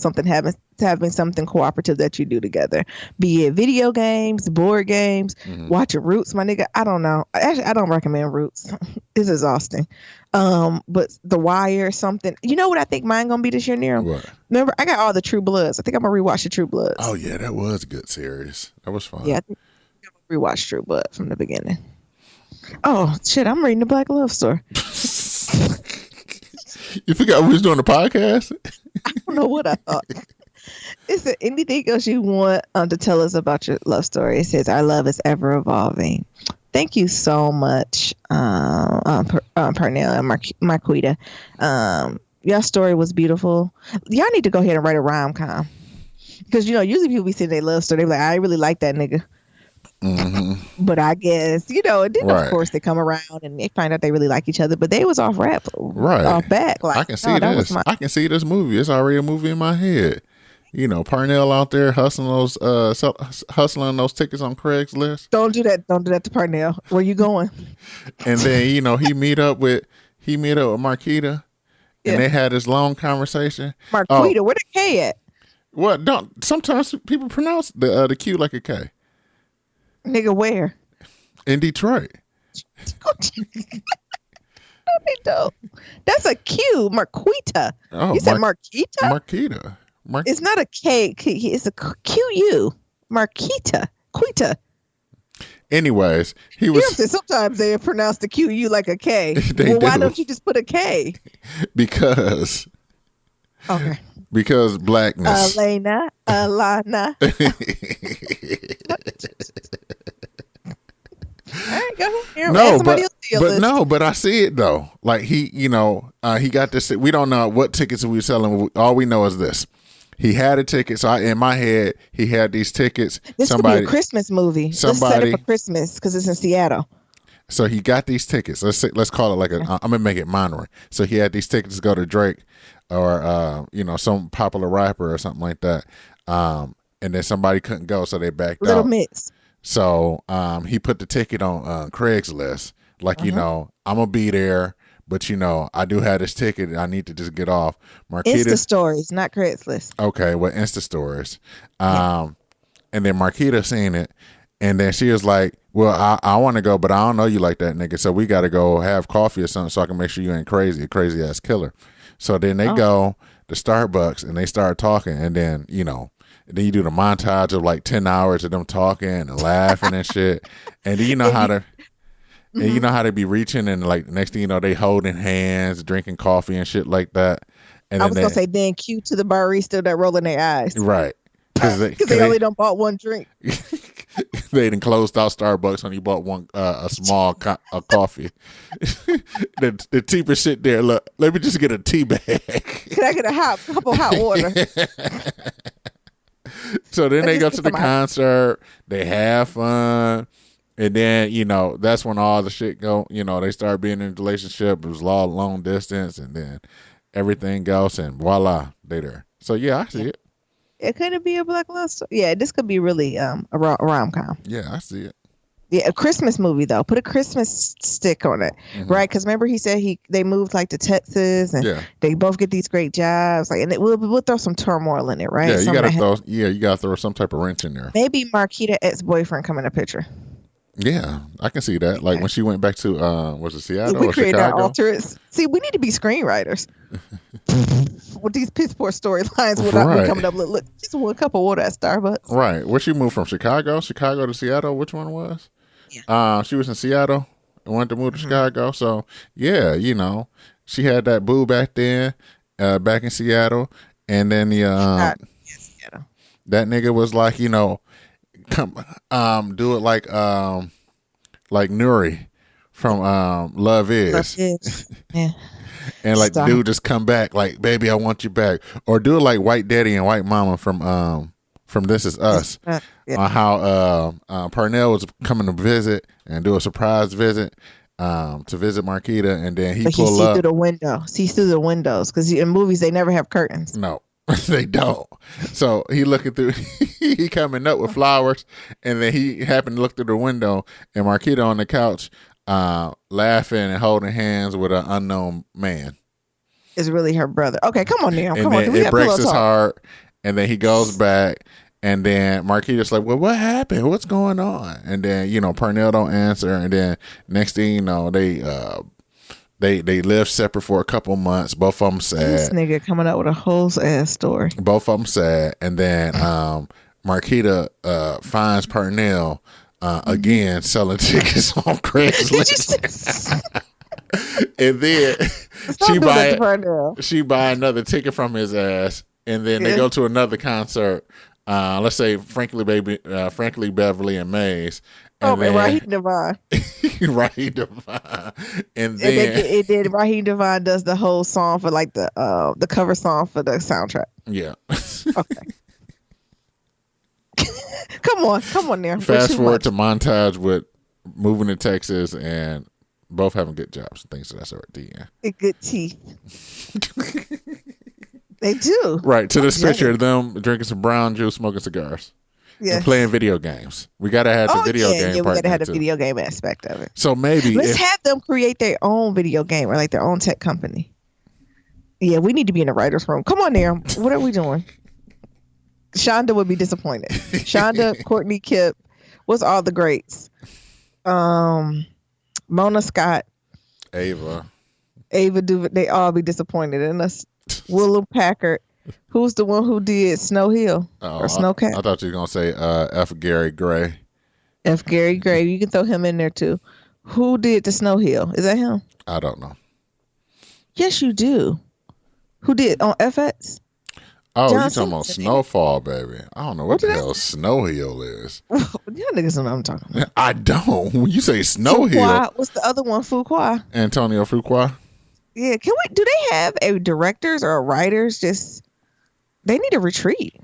having something cooperative that you do together. Be it video games, board games, watching Roots, my nigga. I don't know. Actually, I don't recommend Roots. It's exhausting. But The Wire, something. You know what I think mine gonna be this year, Nero? What? Remember, I got all the True Bloods. I think I'm gonna rewatch the True Bloods. Oh yeah, that was a good series. That was fun. Yeah, I think I'm gonna rewatch True Blood from the beginning. Oh shit! I'm reading the Black Love Story. You forgot we was doing the podcast? I don't know what I thought. Is there anything else you want to tell us about your love story? It says, our love is ever evolving. Thank you so much, Pernell and Marquita. Your story was beautiful. Y'all need to go ahead and write a rom-com. Because, usually people be saying they love story. They be like, I really like that nigga. Mm-hmm. But I guess, and then of course they come around and they find out they really like each other, but they was off back. Like, I can see this. I can see this movie. It's already a movie in my head. Parnell out there hustling those tickets on Craigslist. Don't do that. Don't do that to Parnell. Where you going? And then he meet up with Marquita, and they had this long conversation. Marquita, where the K at? What? Don't sometimes people pronounce the Q like a K. Nigga, where? In Detroit. No, they don't. That's a Q, Marquita. You said Marquita? Marquita. It's not a K. It's a QU. Marquita. Quita. Anyways, he was. Sometimes they pronounce the QU like a K. Well, why don't you just put a K? Because. Okay. Because blackness. Alana. Alana. All right, go ahead. No, but I see it though. Like he got this. We don't know what tickets we were selling. All we know is this: he had a ticket. So in my head, he had these tickets. This could be a Christmas movie. Let's set it for Christmas because it's in Seattle. So he got these tickets. Let's call it like I'm gonna make it minor. So he had these tickets to go to Drake or some popular rapper or something like that. And then somebody couldn't go, so they backed out. Little Mix. So he put the ticket on Craigslist. Like, I'm going to be there, but, I do have this ticket. I need to just get off. Insta Stories, not Craigslist. Okay, well, Insta Stories. And then Marquita seen it. And then she was like, well, I want to go, but I don't know you like that, nigga. So we got to go have coffee or something so I can make sure you ain't crazy, a crazy-ass killer. So then they go to Starbucks, and they start talking. And then, then you do the montage of like 10 hours of them talking and laughing and shit. And then you know how to... And you know how they be reaching and like next thing you know, they holding hands, drinking coffee and shit like that. And I was going to say then cue to the barista that rolling their eyes. Right. Because they only done bought one drink. They done closed out Starbucks and you bought one a small coffee. the cheapest shit there. Look, let me just get a tea bag. Can I get a couple hot water? So then they go to the concert. They have fun. And then, that's when all the shit go, they start being in a relationship. It was long distance and then everything goes and voila, they there. So, yeah, I see it. It couldn't be a black love story. Yeah, this could be really a rom-com. Yeah, I see it. Yeah, a Christmas movie, though. Put a Christmas stick on it, right? Because remember he said they moved like to Texas and they both get these great jobs. Like, and we'll throw some turmoil in it, right? Yeah, you gotta throw some type of wrench in there. Maybe Marquita ex-boyfriend come in the picture. Yeah, I can see that. Like when she went back to was it Seattle or create Chicago? Our alters. See, we need to be screenwriters. With these piss poor storylines without me coming up. Look, just one cup of water at Starbucks. Right. Where she moved from? Chicago to Seattle. Which one was? Yeah. She was in Seattle and wanted to move to Chicago. So yeah, she had that boo back then, back in Seattle, and then the Seattle. That nigga was like, come do it like Nuri from Love Is. Yeah. And like dude just come back like, baby, I want you back. Or do it like White Daddy and White Mama from This Is Us. On how Parnell was coming to visit and do a surprise visit to visit Marquita, and then he pulled up through the window. See through the windows because in movies they never have curtains. No. They don't. So he looking through, he coming up with flowers, and then he happened to look through the window, and Marquita on the couch, laughing and holding hands with an unknown man. It's really her brother. Okay, come on now. Come on. It breaks his heart, and then he goes back, and then Marquita's like, well, what happened? What's going on? And then, Parnell don't answer, and then next thing you know, They lived separate for a couple months. Both of them sad. This nigga coming out with a whole ass story. Both of them sad. And then Marquita finds Parnell again selling tickets on Craigslist. And then she buy another ticket from his ass. And then they go to another concert. Let's say Frankly Beverly and Maze. And Raheem Devine. Raheem Devine. And then Raheem Devine does the whole song for like the cover song for the soundtrack. Yeah. Okay. Come on there. Fast forward to montage with moving to Texas and both having good jobs and things of that sort. Good teeth. They do. Right. To this picture of them drinking some brown juice, smoking cigars. Yes. And playing video games. We gotta have the video game. Yeah, we gotta have the video game aspect of it. So maybe let's have them create their own video game or like their own tech company. Yeah, we need to be in the writer's room. Come on there. What are we doing? Shonda would be disappointed. Shonda, Courtney Kip, what's all the greats? Mona Scott, Ava Duvet, they all be disappointed in us. Willow Packard. Who's the one who did Snow Hill or Snowcat? I thought you were gonna say F. Gary Gray. F. Gary Gray. You can throw him in there too. Who did the Snow Hill? Is that him? I don't know. Yes, you do. Who did on FX? Oh, you talking about Snowfall, baby? I don't know what the hell Snow Hill is. Y'all niggas know what I'm talking about. I don't. When you say Snow Hill, what's the other one? Fuqua. Antonio Fuqua. Yeah, do they have a directors or a writers? Just they need a retreat,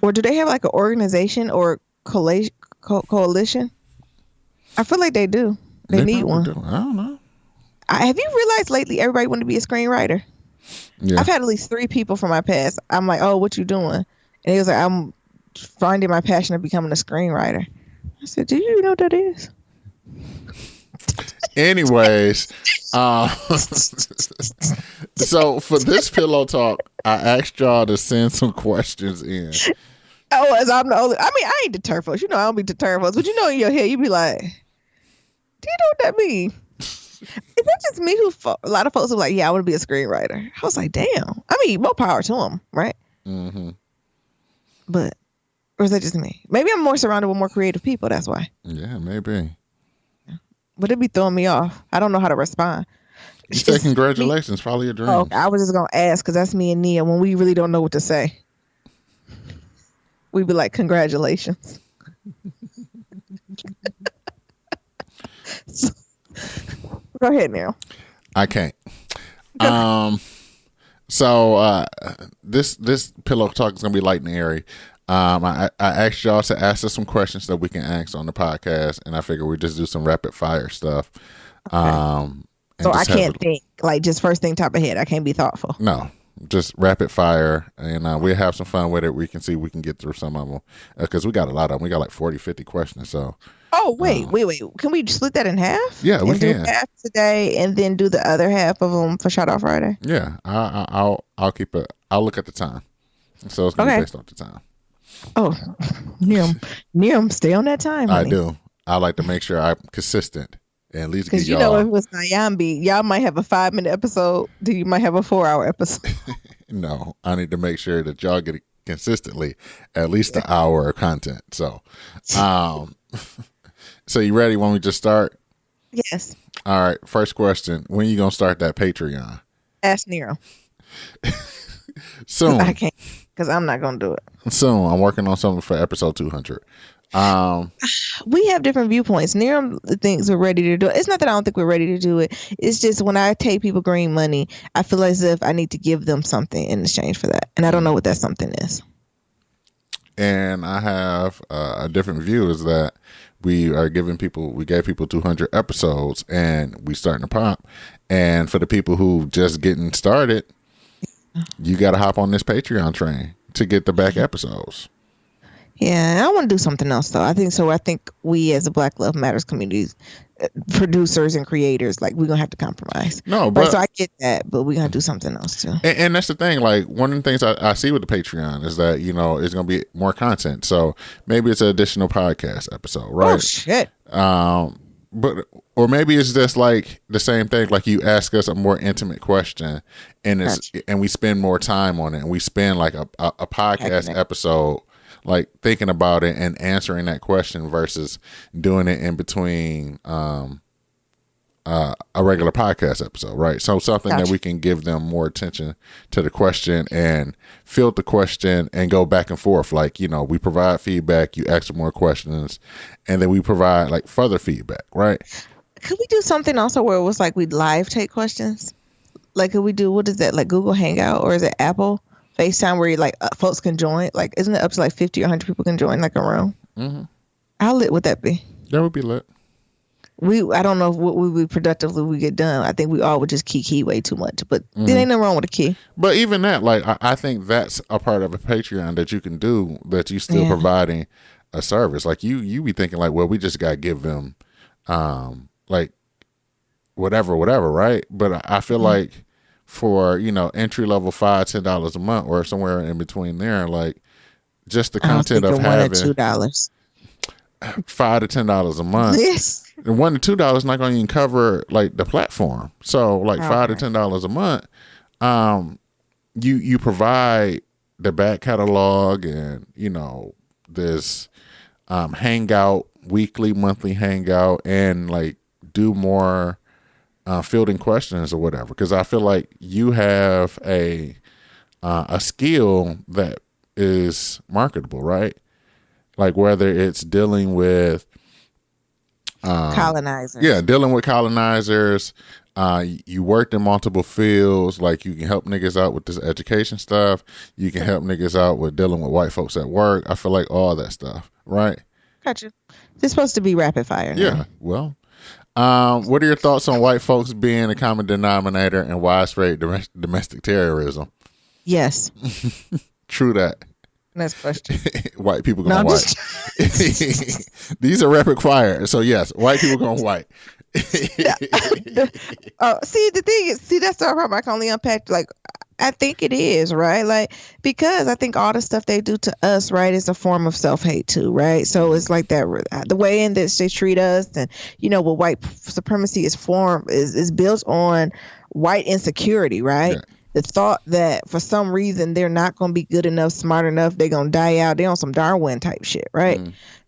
or do they have like an organization or coalition? I feel like they do. They need one. I don't know. Have you realized lately everybody want to be a screenwriter? Yeah. I've had at least 3 people from my past. I'm like, oh, what you doing? And he was like, I'm finding my passion of becoming a screenwriter. I said, do you know what that is? Anyways, so for this pillow talk, I asked y'all to send some questions in. Oh, as I'm the only. I mean, I ain't deterred folks. You know, I don't be deterred folks. But you know, in your head, you be like, do you know what that mean? Is that just me? A lot of folks are like, yeah, I want to be a screenwriter. I was like, damn. I mean, more power to them, right? Mm-hmm. But, or is that just me? Maybe I'm more surrounded with more creative people. That's why. Yeah, maybe. But it'd be throwing me off. I don't know how to respond. You say congratulations. Follow your dreams. Oh, I was just going to ask because that's me and Nia when we really don't know what to say. We'd be like, congratulations. Go ahead, Neil. I can't. So this pillow talk is gonna be light and airy. I asked y'all to ask us some questions that we can ask on the podcast, and I figure we just do some rapid fire stuff. Okay. So I can't think like just first thing top of head. I can't be thoughtful. No, just rapid fire, and we'll have some fun with it. We can see if we can get through some of them because we got a lot of them. We got like 40, 50 questions. So. Oh, wait. Can we split that in half? Yeah, we can. Do half today and then do the other half of them for Shout Out Friday? Yeah, I'll keep it. I'll look at the time. So it's going to be based off the time. Oh, Niam, stay on that time, honey. I do. I like to make sure I'm consistent and at least get y'all. Because you know if it was Nyambi, y'all might have a 5-minute episode, then you might have a 4-hour episode. No, I need to make sure that y'all get consistently at least an hour of content. So, so you ready when we just start? Yes. All right. First question. When are you going to start that Patreon? Ask Nero. Soon. I can't because I'm not going to do it. Soon. I'm working on something for episode 200. We have different viewpoints. Nero thinks we're ready to do it. It's not that I don't think we're ready to do it. It's just when I take people green money, I feel as if I need to give them something in exchange for that. And I don't know what that something is. And I have a different view is that we gave people 200 episodes and we starting to pop. And for the people who just getting started, you got to hop on this Patreon train to get the back episodes. Yeah, I want to do something else though. I think we as a Black Love Matters community, producers and creators, like we're gonna have to compromise. No, but so I get that, but we're gonna do something else too. And that's the thing. Like one of the things I see with the Patreon is that it's gonna be more content. So maybe it's an additional podcast episode, right? Oh shit. Or maybe it's just like the same thing. Like you ask us a more intimate question, and and we spend more time on it, and we spend like a podcast episode. Like thinking about it and answering that question versus doing it in between a regular podcast episode, right? So something that we can give them more attention to the question and field the question and go back and forth. Like, we provide feedback, you ask more questions, and then we provide like further feedback, right? Could we do something also where it was like we'd live take questions? Like could we do, what is that, like Google Hangout or is it Apple FaceTime where you like folks can join? Like isn't it up to like 50 or 100 people can join like a room? Mm-hmm. How lit would that be? That would be lit. I don't know what we would productively we get done. I think we all would just key way too much, but there ain't nothing wrong with a key. But even that, like I think that's a part of a Patreon that you can do that you still providing a service. Like you be thinking like, well, we just got to give them like whatever, right? But I feel like for entry level $5-10 a month or somewhere in between there, like just the content of having $1 or $2, $5 to $10 a month. Yes, and $1 to $2 is not going to even cover like the platform. So like $5 to $10 a month, you provide the back catalog, and this hangout, weekly, monthly hangout, and like do more fielding questions or whatever. Because I feel like you have a skill that is marketable, right? Like whether it's dealing with colonizers. Yeah, dealing with colonizers. You worked in multiple fields. Like you can help niggas out with this education stuff. You can help niggas out with dealing with white folks at work. I feel like all that stuff, right? Gotcha. It's supposed to be rapid fire now. Yeah, well. What are your thoughts on white folks being a common denominator in widespread domestic terrorism? Yes. True that. Next question. White people going white. These are rapid fire. So yes, white people going white. See, the thing is, that's the problem. I can only unpack, like, I think it is, right? Like, because I think all the stuff they do to us, right, is a form of self-hate too, right? So it's like that, the way in which they treat us, and what white supremacy is built on white insecurity, right? Yeah. The thought that for some reason they're not going to be good enough, smart enough, they're going to die out. They're on some Darwin type shit, right?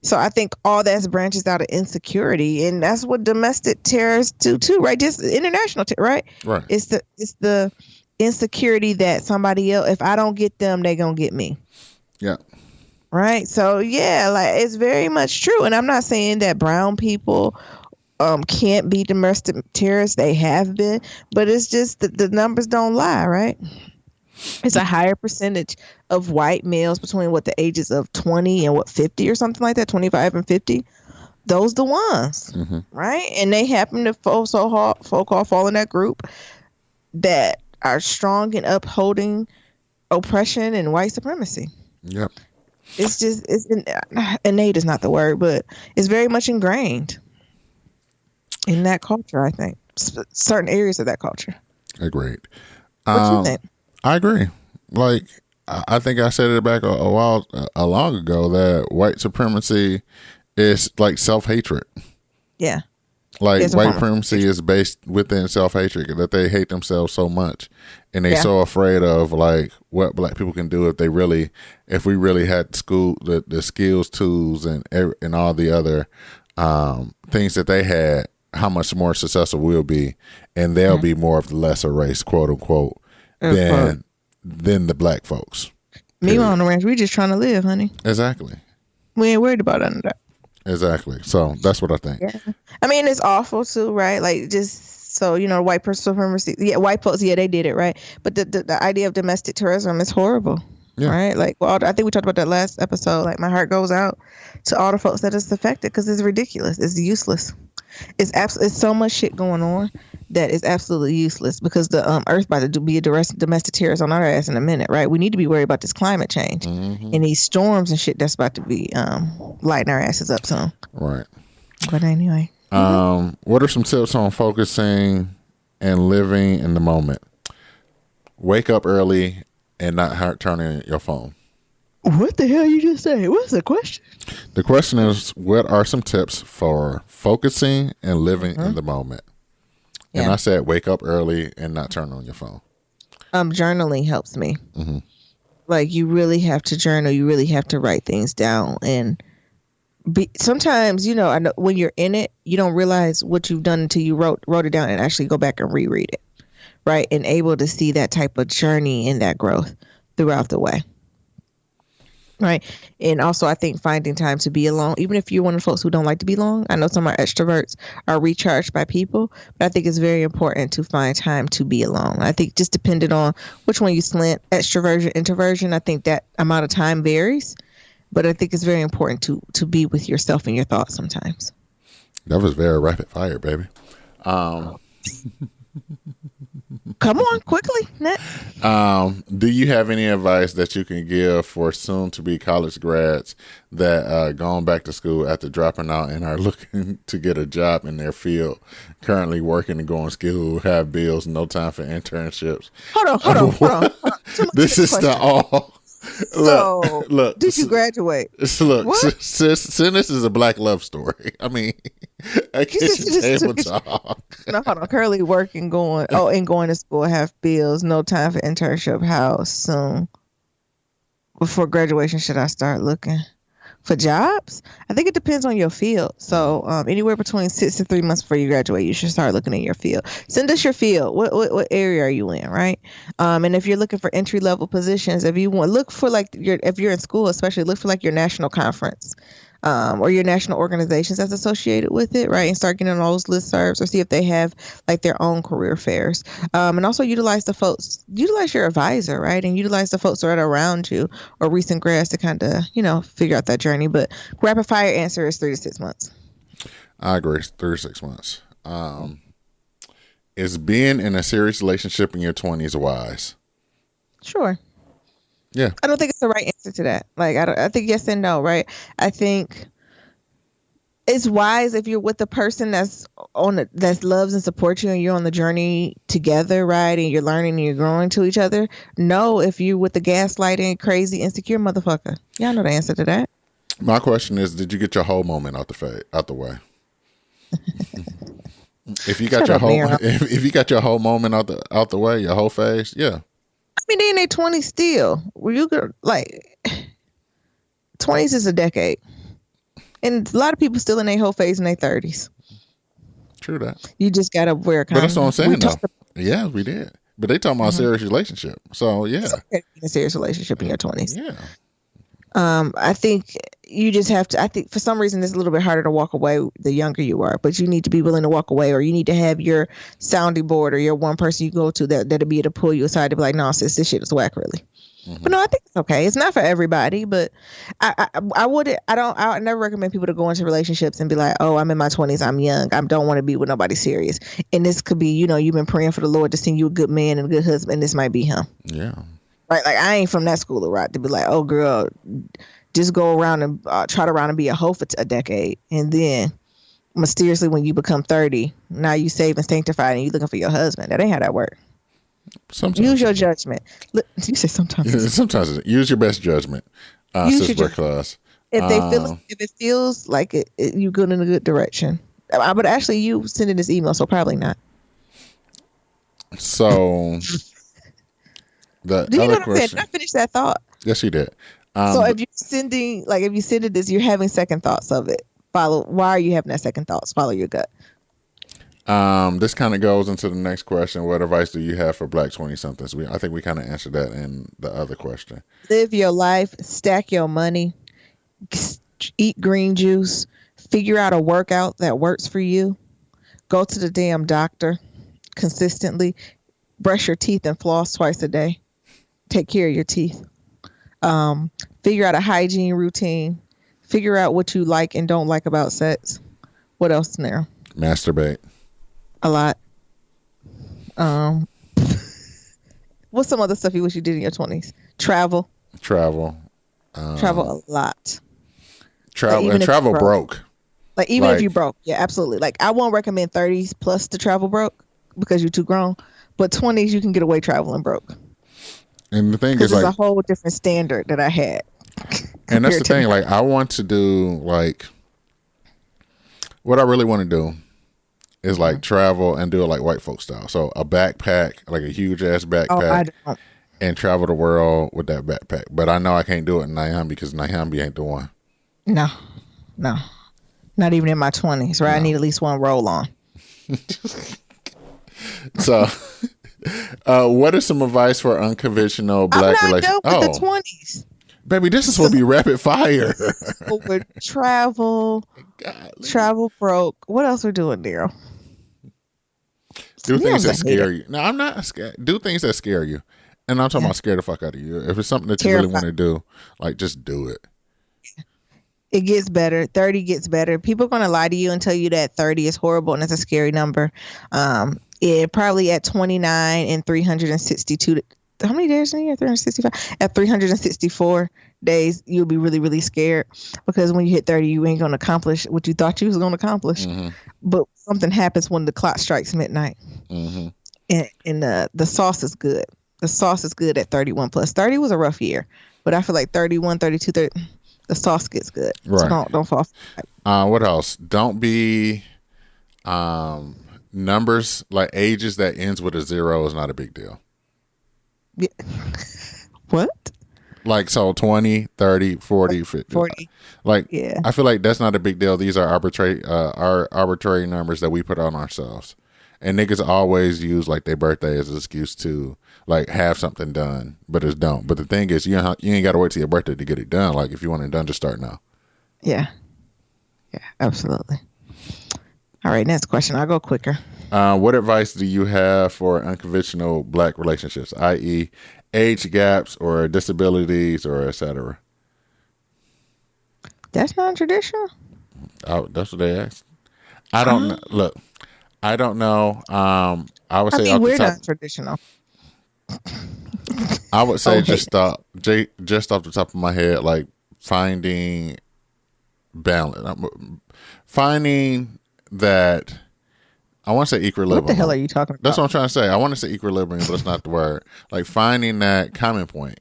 So I think all that branches out of insecurity, and that's what domestic terrorists do too, right? Just international, right? Right. It's the insecurity that somebody else, if I don't get them, they gonna get me. Yeah. Right. So yeah, like it's very much true, and I'm not saying that brown people can't be domestic terrorists. They have been, but it's just the numbers don't lie, right? It's a higher percentage of white males between the ages of 20 and 50 or something like that, 25 and 50. Those the ones, right? And they happen to so-called fall in that group that are strong in upholding oppression and white supremacy. Yep. It's innate is not the word, but it's very much ingrained in that culture, I think. Certain areas of that culture. Agreed. What do you think? I agree. Like, I think I said it back a long ago that white supremacy is like self-hatred. Yeah. Like white supremacy is based within self-hatred, that they hate themselves so much, and they're so afraid of like what black people can do if we really had the skills, tools, and all the other things that they had, how much more successful we'll be, and they'll be more of the lesser race, quote unquote, than the black folks. Meanwhile, on the ranch, we just trying to live, honey. Exactly. We ain't worried about none of that. Exactly. So that's what I think. Yeah. I mean, it's awful too, right? Like, just so white supremacy. Yeah, white folks. Yeah, they did it, right? But the idea of domestic terrorism is horrible, right? Like, well, I think we talked about that last episode. Like, my heart goes out to all the folks that it's affected because it's ridiculous. It's useless. It's so much shit going on that is absolutely useless because the Earth about to be a domestic terrorist on our ass in a minute, right? We need to be worried about this climate change and these storms and shit that's about to be lighting our asses up soon. Right. But anyway. What are some tips on focusing and living in the moment? Wake up early and not turning your phone. What the hell you just say? What's the question? The question is, what are some tips for focusing and living in the moment? Yeah. And I said, wake up early and not turn on your phone. Journaling helps me. Like, you really have to journal. You really have to write things down. And sometimes, I know when you're in it, you don't realize what you've done until you wrote it down and actually go back and reread it. Right. And able to see that type of journey and that growth throughout the way. Right. And also, I think finding time to be alone, even if you're one of the folks who don't like to be alone. I know some of our extroverts are recharged by people, but I think it's very important to find time to be alone. I think just depending on which one you slant, extroversion, introversion, I think that amount of time varies. But I think it's very important to be with yourself and your thoughts sometimes. That was very rapid fire, baby. Come on, quickly, Nat. Do you have any advice that you can give for soon-to-be college grads that gone back to school after dropping out and are looking to get a job in their field, currently working and going to school, have bills, no time for internships? Hold on. This is the all So, look, did you graduate? Look, Since this is a black love story. I mean, I kitchen table talk. No, hold on. Currently working, going to school, have bills, no time for internship, house soon. Before graduation, should I start looking for jobs? I think it depends on your field. So anywhere between 6 to 3 months before you graduate, you should start looking in your field. Send us your field. What area are you in, right? And if you're looking for entry level positions, if you want, look for if you're in school, especially look for your national conference. Or your national organizations that's associated with it, right? And start getting on all those listservs or see if they have their own career fairs. And also utilize your advisor, right? And utilize the folks that are around you or recent grads to kind of, figure out that journey. But rapid fire answer is 3 to 6 months. I agree. 3 to 6 months. Is being in a serious relationship in your 20s wise? Sure. Yeah. I don't think it's the right answer to that. I think yes and no, right? I think it's wise if you're with a person that loves and supports you and you're on the journey together, right? And you're learning and you're growing to each other. No, if you're with the gaslighting, crazy, insecure motherfucker. Y'all know the answer to that. My question is, did you get your whole moment out the way? If you got if you got your whole moment out the way, your whole phase, yeah. I mean, they in their 20s still. Were you 20s is a decade, and a lot of people still in their whole phase in their 30s. True that. You just gotta wear. But that's what I'm saying, though. Yeah, we did. But they talking about a serious relationship, so yeah, a serious relationship in your 20s. Yeah. I think you just have to. I think for some reason it's a little bit harder to walk away the younger you are, but you need to be willing to walk away, or you need to have your sounding board or your one person you go to that'll be able to pull you aside to be like, no, sis, this shit is whack, really. Mm-hmm. But no, I think it's okay. It's not for everybody, but I never recommend people to go into relationships and be like, oh, I'm in my 20s, I'm young, I don't want to be with nobody serious. And this could be, you've been praying for the Lord to send you a good man and a good husband. This might be him. Yeah. Right, I ain't from that school of rock to be like, oh, girl, just go around and trot around and be a hoe for a decade. And then mysteriously when you become 30, now you saved and sanctified and you looking for your husband. That ain't how that works. Sometimes. Use your judgment. You say sometimes. Sometimes. Use your best judgment. Class. If it feels like you're going in a good direction. But actually, you sending this email, so probably not. So... Do you know what I'm saying? Did I finish that thought? Yes, you did. So if you're sending this, you're having second thoughts of it. Why are you having that second thoughts? Follow your gut. This kind of goes into the next question. What advice do you have for Black 20-somethings? I think we kind of answered that in the other question. Live your life, stack your money, eat green juice, figure out a workout that works for you. Go to the damn doctor consistently. Brush your teeth and floss twice a day. Take care of your teeth. Figure out a hygiene routine. Figure out what you like and don't like about sex. What else now? Masturbate. A lot. What's some other stuff you wish you did in your 20s? Travel. Travel a lot. Travel broke. Even if you broke. Yeah, absolutely. I won't recommend 30s plus to travel broke because you're too grown. But 20s, you can get away traveling broke. And the thing is, it's a whole different standard that I had. And that's the thing. I want to do what I really want to do is travel and do it white folk style. So a backpack, a huge ass backpack, and travel the world with that backpack. But I know I can't do it in Nyambi because Nyambi ain't the one. No, not even in my 20s. Right? No. I need at least one roll on. So, what is some advice for unconventional Black relations? I'm not done with the 20s. Baby, this is supposed to be rapid fire. With travel broke. What else we're doing, Daryl? Do things that scare you. No, I'm not scared. Do things that scare you. And I'm talking about scare the fuck out of you. If it's something that you really want to do, just do it. It gets better. 30 gets better. People are going to lie to you and tell you that 30 is horrible and it's a scary number. It probably at 29 and 362. How many days in a year? 365. At 364 days, you'll be really, really scared because when you hit 30, you ain't going to accomplish what you thought you was going to accomplish. Mm-hmm. But something happens when the clock strikes midnight. Mm-hmm. And the sauce is good. The sauce is good at 31 plus. 30 was a rough year. But I feel like 31, 32, 30, the sauce gets good. Right. So don't fall. What else? Don't be numbers like ages that ends with a 0 is not a big deal. Yeah. What? Like, so 20, 30, 40, 50. 40. Like, yeah. I feel like that's not a big deal. These are arbitrary numbers that we put on ourselves. And niggas always use like their birthday as an excuse to like have something done, but it's don't. But the thing is, you ain't got to wait till your birthday to get it done. Like, if you want it done, just start now. Yeah. Yeah, absolutely. All right, next question. I'll go quicker. What advice do you have for unconventional Black relationships, i.e., age gaps or disabilities or etc.? That's non-traditional? Oh, that's what they asked. I don't know. Look, I don't know. I would say off we're the top, non-traditional. I would say just off the top of my head, like finding balance, finding that. I want to say equilibrium. What the hell are you talking about? That's what I'm trying to say. I want to say equilibrium, but it's not the word. Like finding that common point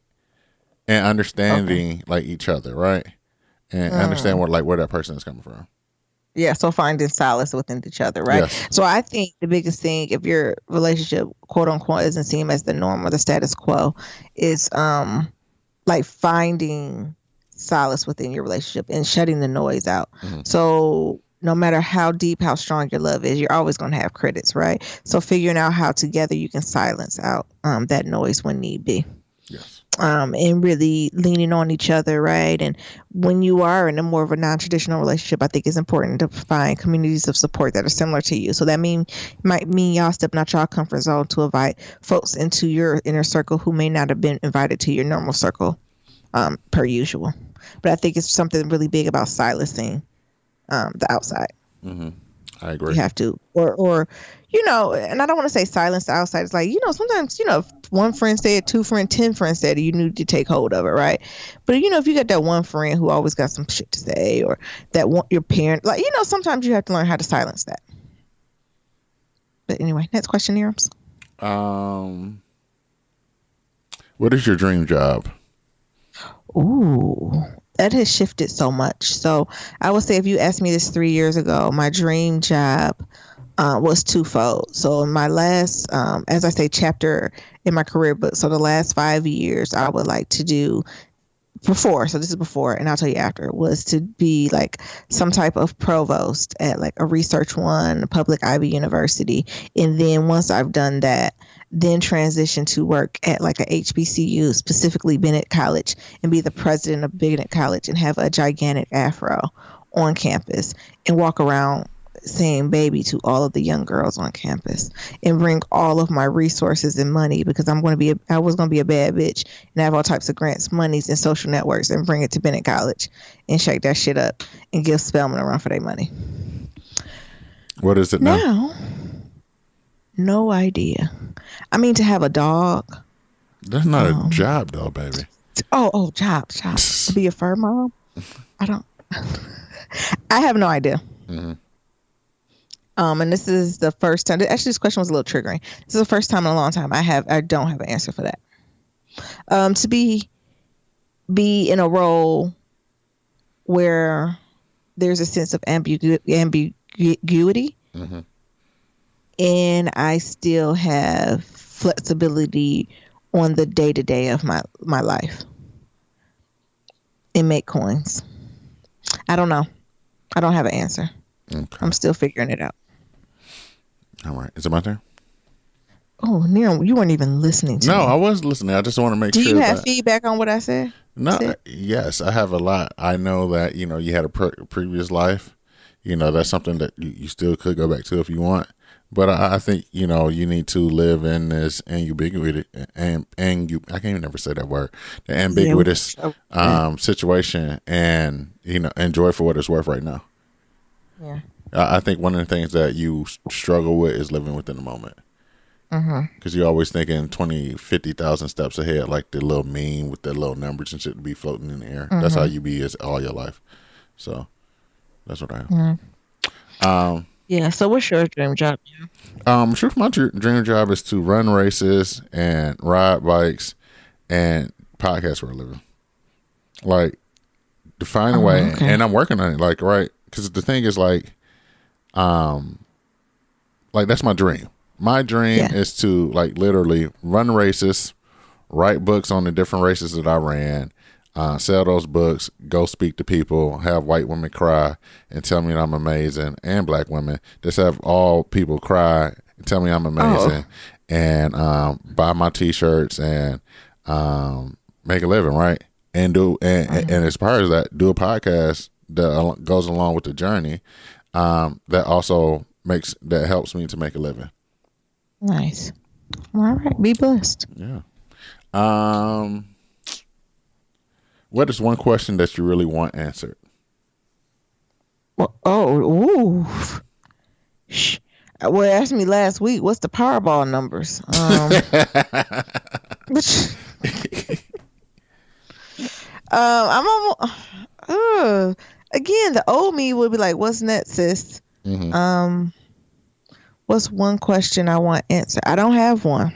and understanding like each other, right? And understand where that person is coming from. Yeah, so finding solace within each other, right? Yes. So I think the biggest thing, if your relationship, quote unquote, isn't seen as the norm or the status quo, is like finding solace within your relationship and shutting the noise out. Mm-hmm. So no matter how deep, how strong your love is, you're always going to have critics, right? So figuring out how together you can silence out that noise when need be. Yes. And really leaning on each other, right? And when you are in a more of a non-traditional relationship, I think it's important to find communities of support that are similar to you. So that might mean y'all stepping out y'all comfort zone to invite folks into your inner circle who may not have been invited to your normal circle per usual. But I think it's something really big about silencing the outside. Mm-hmm. I agree. You have to, or and I don't want to say silence the outside. It's like, sometimes, if one friend said, 2 friends, 10 friends said it, you need to take hold of it, right? But, if you got that one friend who always got some shit to say, or that your parent, like, sometimes you have to learn how to silence that. But anyway, next question, Nirams. What is your dream job? Ooh, that has shifted so much. So I would say if you asked me this 3 years ago, my dream job was twofold. So my last, as I say, chapter in my career book, so the last 5 years, I would like to do before, so this is before, and I'll tell you after, was to be like some type of provost at like a research one, a public Ivy University. And then once I've done that, then transition to work at like a HBCU, specifically Bennett College, and be the president of Bennett College and have a gigantic afro on campus and walk around saying baby to all of the young girls on campus and bring all of my resources and money, because I was going to be a bad bitch and have all types of grants, monies, and social networks, and bring it to Bennett College and shake that shit up and give Spelman a run for their money. What is it now? No idea. I mean, to have a dog. That's not a job though, baby. Job. To be a fur mom? I have no idea. Mm-hmm. And this is the first time. Actually, this question was a little triggering. This is the first time in a long time I don't have an answer for that. To be in a role where there's a sense of ambiguity, mm-hmm. and I still have flexibility on the day-to-day of my life, and make coins. I don't know. I don't have an answer. Okay. I'm still figuring it out. All right. Is it my turn? Oh, Neil, you weren't even listening to me. No, I was listening. I just want to make sure. Do you have feedback on what I said? No. Yes, I have a lot. I know that, you had a previous life. That's something that you still could go back to if you want. But I think, you need to live in this ambiguity, I can't even never say that word, the ambiguous situation, and, enjoy for what it's worth right now. Yeah. I think one of the things that you struggle with is living within the moment. Because you're always thinking 20, 50,000 steps ahead, like the little meme with the little numbers and shit to be floating in the air. Mm-hmm. That's how you be all your life. So that's what I am. Mm-hmm. Yeah. So what's your dream job? Sure. My dream job is to run races and ride bikes and podcast for a living. Like, to find a way, and I'm working on it. Like, right, because the thing is, like that's my dream. My dream is to like literally run races, write books on the different races that I ran, sell those books, go speak to people, have white women cry and tell me that I'm amazing, and black women just have all people cry and tell me I'm amazing, and buy my T-shirts and make a living, right? And do and as far as that, do a podcast that goes along with the journey, that also helps me to make a living. Nice. All right. Be blessed. Yeah. What is one question that you really want answered? Well, well, asked me last week, what's the Powerball numbers? I'm almost, again, the old me would be like, what's next, sis? Mm-hmm. What's one question I want answered? I don't have one.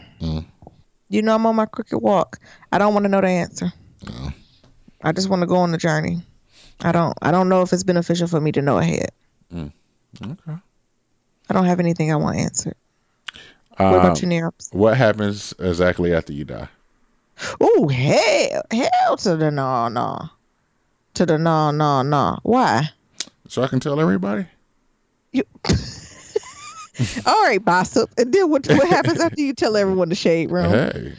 You know, I'm on my crooked walk. I don't want to know the answer. I just want to go on the journey. I don't know if it's beneficial for me to know ahead. Okay. I don't have anything I want answered. What about you, Nerops? What happens exactly after you die? Oh, hell to the no. To the no. Why? So I can tell everybody? All right, gossip. And then what happens after you tell everyone the shade room? Hey.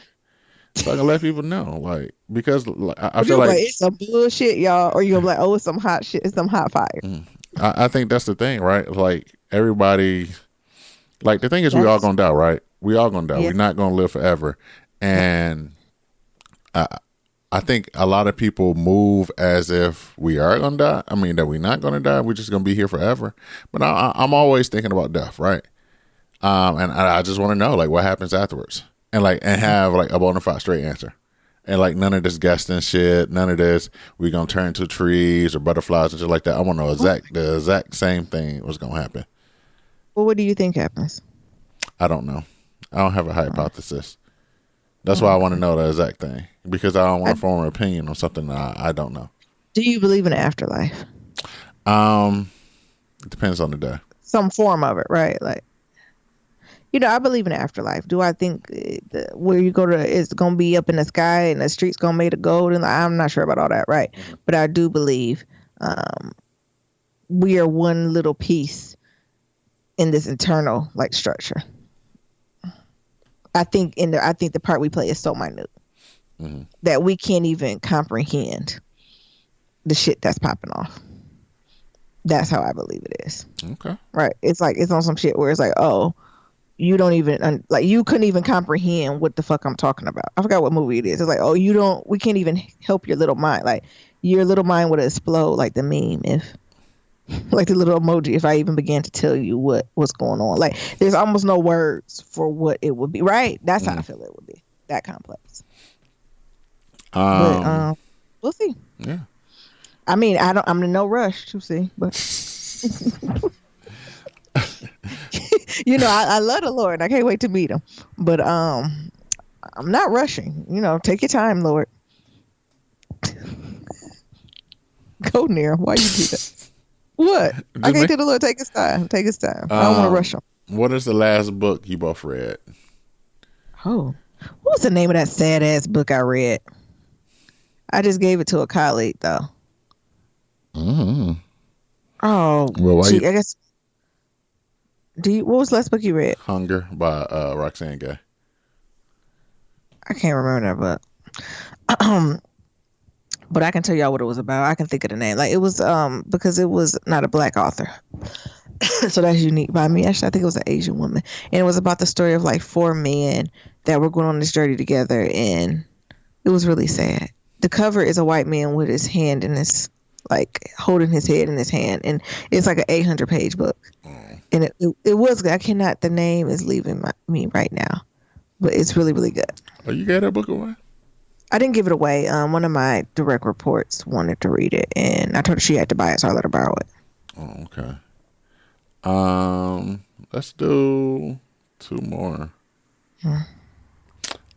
So I can let people know, like, because I feel like it's some bullshit, y'all, or you're like, it's some hot shit, it's some hot fire. I think that's the thing, right? Like, everybody, like, the thing is, we all gonna die, right? We all gonna die. Yeah. We're not gonna live forever, and I think a lot of people move as if we are gonna die. I mean, that we're not gonna die. We're just gonna be here forever. But I'm always thinking about death, right? And I just want to know, like, what happens afterwards. And have like a bona fide straight answer, and like none of this guessing shit, none of this we gonna turn to trees or butterflies and shit like that. I want to know the exact same thing was gonna happen. Well, what do you think happens? I don't know. I don't have a hypothesis. That's why I want to know the exact thing, because I don't want to form an opinion on something that I don't know. Do you believe in an afterlife? It depends on the day. Some form of it, right? Like. You know, I believe in afterlife. Do I think where you go to is going to be up in the sky and the streets going to be made of gold? And I'm not sure about all that, right? Mm-hmm. But I do believe we are one little piece in this internal like structure. I think the part we play is so minute that we can't even comprehend the shit that's popping off. That's how I believe it is. Okay. Right. It's like it's on some shit where it's like, you don't even you couldn't even comprehend what the fuck I'm talking about. I forgot what movie it is. It's like, we can't even help your little mind. Like your little mind would explode like the meme if like the little emoji if I even began to tell you what's going on. Like there's almost no words for what it would be, right? That's how I feel it would be. That complex. But we'll see. Yeah. I mean, I'm in no rush to see, but you know, I love the Lord. I can't wait to meet him. But I'm not rushing. You know, take your time, Lord. Go near. Why you do that? What? I can't tell the Lord take his time. Take his time. I don't want to rush him. What is the last book you both read? Oh, what was the name of that sad ass book I read? I just gave it to a colleague though. Mm-hmm. Oh, well, I guess. What was the last book you read? Hunger by Roxane Gay. I can't remember that book. But I can tell y'all what it was about. I can think of the name. Like it was because it was not a black author. So that's unique by me. Actually, I think it was an Asian woman. And it was about the story of like 4 men that were going on this journey together, and it was really sad. The cover is a white man with his hand in his like holding his head in his hand, and it's like an 800-page book. And it was good. The name is leaving me right now, but it's really, really good. Oh, you got that book away? I didn't give it away. One of my direct reports wanted to read it, and I told her she had to buy it, so I let her borrow it. Oh, okay. Let's do 2 more.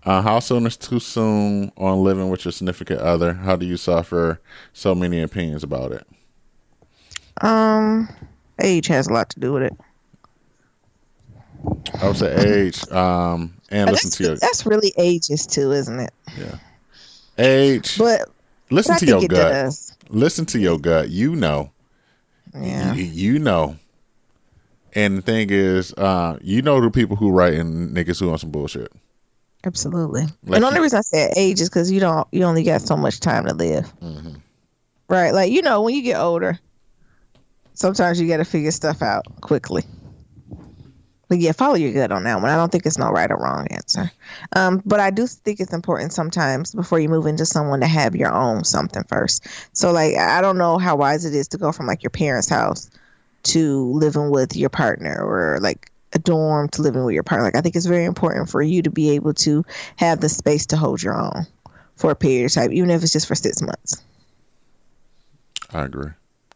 How soon is too soon on living with your significant other? How do you suffer so many opinions about it? Age has a lot to do with it. I would say age, and listen to your. That's really ages too, isn't it? Yeah, age. But listen to your gut. Does. Listen to your gut. You know. Yeah. You know. And the thing is, you know the people who writing niggas who on some bullshit. Absolutely. Like, and the only reason I say age is because you only got so much time to live. Mm-hmm. Right? Like, when you get older, sometimes you got to figure stuff out quickly. But yeah, follow your gut on that one. I don't think it's no right or wrong answer. But I do think it's important sometimes before you move into someone to have your own something first. So like, I don't know how wise it is to go from like your parents' house to living with your partner, or like a dorm to living with your partner. Like, I think it's very important for you to be able to have the space to hold your own for a period of time, even if it's just for 6 months. I agree.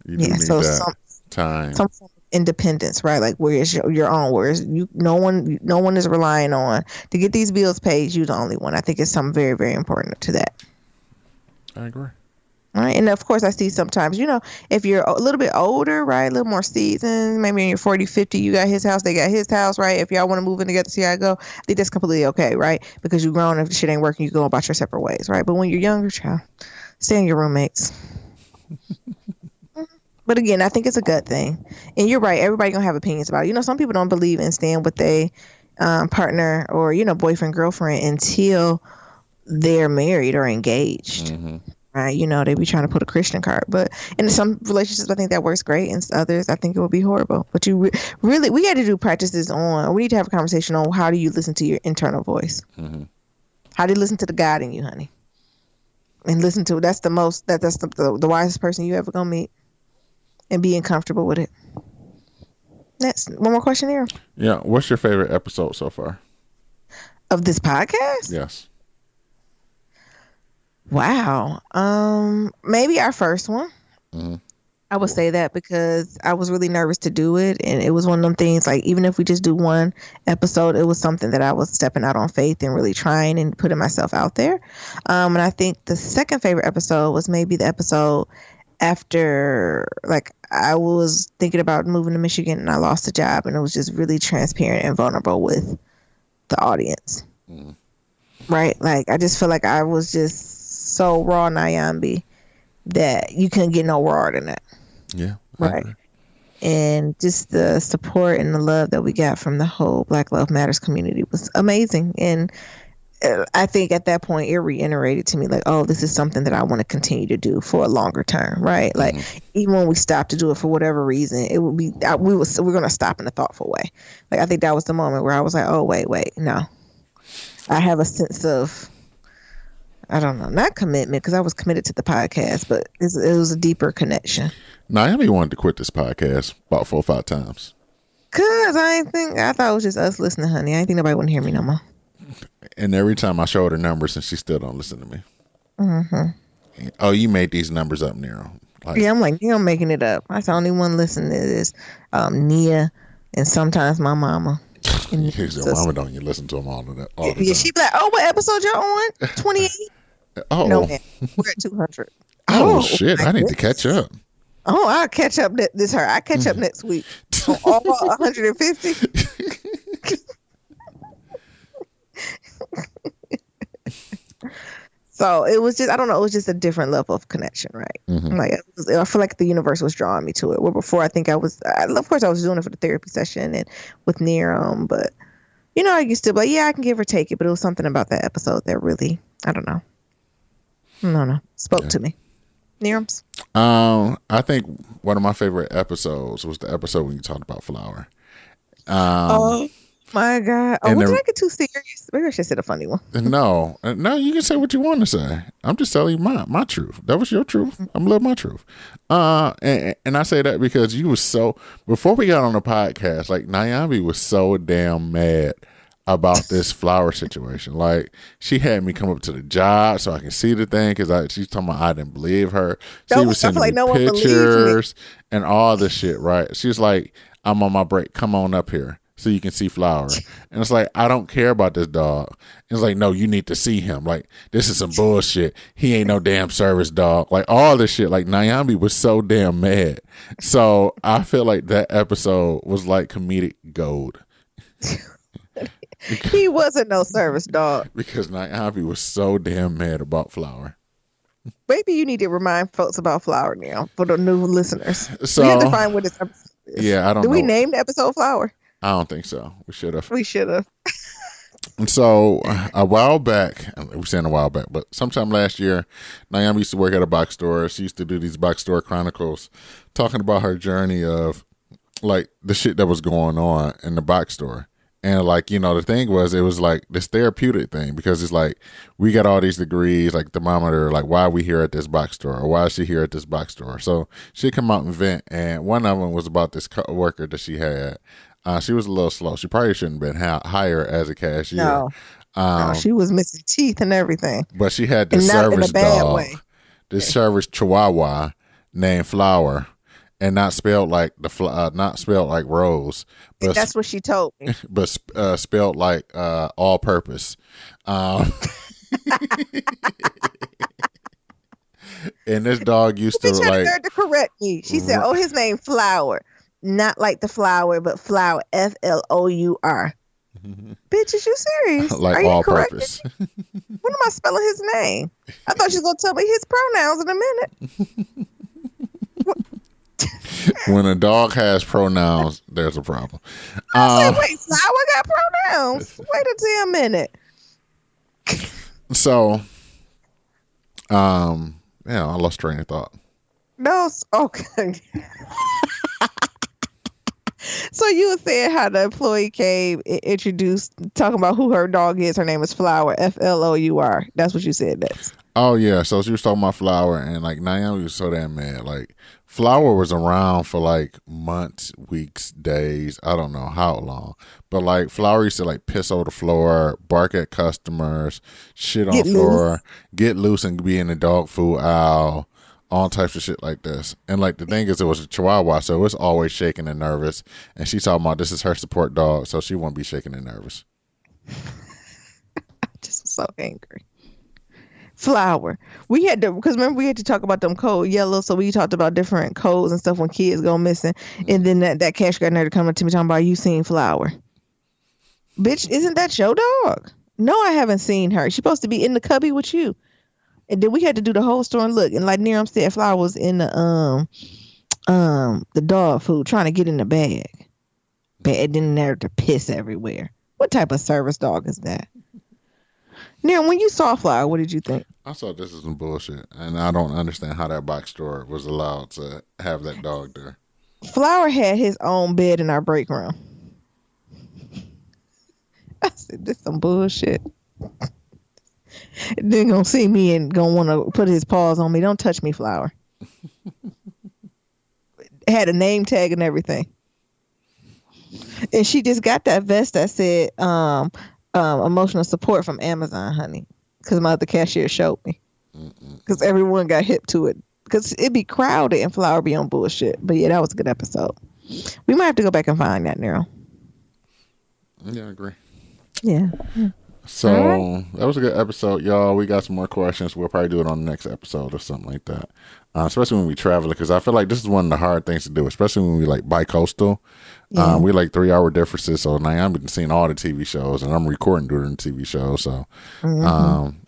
You do need that time. Some form of independence, right? Like, where's your own, whereas no one is relying on to get these bills paid. You're the only one. I think it's something very, very important to that. I agree. All right. And of course, I see sometimes, if you're a little bit older, right, a little more seasoned, maybe in your 40, 50, you got his house, they got his house, right? If y'all want to move in together, see how I go, I think that's completely okay, right? Because you're grown. If the shit ain't working, you go about your separate ways, right? But when you're younger, child, stay in your roommates. But again, I think it's a gut thing. And you're right. Everybody going to have opinions about it. Some people don't believe in staying with a partner or, boyfriend, girlfriend until they're married or engaged. Mm-hmm. Right, they be trying to put a Christian card, but in some relationships, I think that works great, and others, I think it would be horrible. But we got to do practices on. We need to have a conversation on how do you listen to your internal voice. Mm-hmm. How do you listen to the God in you, honey? And listen to that's the wisest person you ever gonna meet, and being comfortable with it. Next, one more question here. Yeah, what's your favorite episode so far of this podcast? Yes. Wow. Maybe our first one. Mm-hmm. I would say that because I was really nervous to do it. And it was one of them things, like, even if we just do one episode, it was something that I was stepping out on faith and really trying and putting myself out there. And I think the second favorite episode was maybe the episode after, like, I was thinking about moving to Michigan and I lost a job, and it was just really transparent and vulnerable with the audience. Mm-hmm. Right? Like, I just feel like I was just so raw, Nyambi, that you couldn't get no rawer than that. Yeah. Right. And just the support and the love that we got from the whole Black Love Matters community was amazing. And I think at that point it reiterated to me, like, oh, this is something that I want to continue to do for a longer term. Right. Like, even when we stopped to do it for whatever reason, it would be, we're going to stop in a thoughtful way. Like, I think that was the moment where I was like, oh, wait, no. I have a sense of, I don't know, not commitment, because I was committed to the podcast, but it was a deeper connection. Naomi wanted to quit this podcast about 4 or 5 times. Cause I thought it was just us listening, honey. I didn't think nobody wouldn't hear me no more. And every time I showed her numbers, and she still don't listen to me. Mm-hmm. Oh, you made these numbers up, Nero. Like, yeah, I'm like, Nero making it up. That's the only one listening to this. Nia, and sometimes my mama. Your mama don't you listen to them all the time. Yeah, she be like, oh, what episode y'all on? 28? Oh. No, man. We're at 200. Oh shit, I need to catch up. Oh, I'll catch up I catch up next week. On all 150. So it was just, I don't know, it was just a different level of connection, right? Mm-hmm. Like, I feel like the universe was drawing me to it. Where before, I think of course I was doing it for the therapy session and with Nero, but I used to be like, yeah, I can give or take it, but it was something about that episode that really, I don't know, spoke to me. Nero's? I think one of my favorite episodes was the episode when you talked about Flower. Oh my God! Oh, did I get too serious? Maybe I should say a funny one. No, you can say what you want to say. I'm just telling you my truth. That was your truth. I'm living my truth. And I say that because you was so, before we got on the podcast, like, Nyambi was so damn mad about this Flower situation. Like, she had me come up to the job so I can see the thing, because she's talking about I didn't believe her. She was sending me pictures and all this shit, right? She was like, I'm on my break. Come on up here. so you can see Flower. And it's like, I don't care about this dog. And it's like, no, you need to see him. Like, this is some bullshit. He ain't no damn service dog. Like, all this shit. Like, Nyambi was so damn mad. So I feel like that episode was like comedic gold. He wasn't no service dog. Because Nyambi was so damn mad about Flower. Maybe you need to remind folks about Flower now for the new listeners. So we have to find what this episode is. Yeah, I don't know. Did we name the episode Flower? I don't think so. We should have. We should have. And so a while back, we're saying a while back, but sometime last year, Nyambi used to work at a box store. She used to do these box store chronicles talking about her journey of like the shit that was going on in the box store. And like, you know, the thing was, it was like this therapeutic thing because it's like, we got all these degrees, like thermometer, like why are we here at this box store or why is she here at this box store? So she'd come out and vent. And one of them was about this worker that she had. She was a little slow. She probably shouldn't have been hired as a cashier. No, she was missing teeth and everything. But she had this service dog, this service chihuahua named Flower. And not spelled like not spelled like Rose, but that's what she told me. But spelled like all purpose. And this dog used to like to correct me. She said, "Oh, his name Flower, not like the flower, but Flower, Flour." Bitch, is you serious? Like Are you all correct? purpose. When am I spelling his name? I thought she was gonna tell me his pronouns in a minute. When a dog has pronouns, there's a problem. I said, wait, Flower got pronouns? Wait a damn minute. So, I lost train of thought. No, okay. So you were saying how the employee came introduced, talking about who her dog is. Her name is Flour, Flour. That's what you said next. Oh, yeah. So she was talking about Flour, and like Naomi was so damn mad. Like, Flour was around for like months, weeks, days. I don't know how long. But like Flour used to like piss over the floor, bark at customers, shit on the floor, get loose and be in the dog food aisle, all types of shit like this. And like the thing is, it was a Chihuahua, so it was always shaking and nervous. And she's talking about this is her support dog, so she won't be shaking and nervous. I just was so angry. Flour. We had to, because remember we had to talk about them code yellow, so we talked about different codes and stuff when kids go missing. And then that cash got there to come up to me talking about, you seen Flour. Bitch, isn't that your dog? No, I haven't seen her. She's supposed to be in the cubby with you. And then we had to do the whole store and look. And like Niram said, Flour was in the dog food trying to get in the bag. Bad in there to piss everywhere. What type of service dog is that? Niram, when you saw Flour, what did you think? I saw this is some bullshit, and I don't understand how that box store was allowed to have that dog there. Flour had his own bed in our break room. I said, this is some bullshit. Then gonna see me and gonna want to put his paws on me. Don't touch me, Flour. Had a name tag and everything. And she just got that vest that said emotional support from Amazon, honey. Because my other cashier showed me. Because everyone got hip to it. Because it'd be crowded and Flour be on bullshit. But yeah, that was a good episode. We might have to go back and find that now. Yeah, I agree. Yeah. So that was a good episode, y'all. We got some more questions. We'll probably do it on the next episode or something like that. Especially when we travel, because I feel like this is one of the hard things to do, especially when we like bi-coastal. Yeah. We like 3-hour differences, so now I've been seeing all the TV shows, and I'm recording during the TV show. So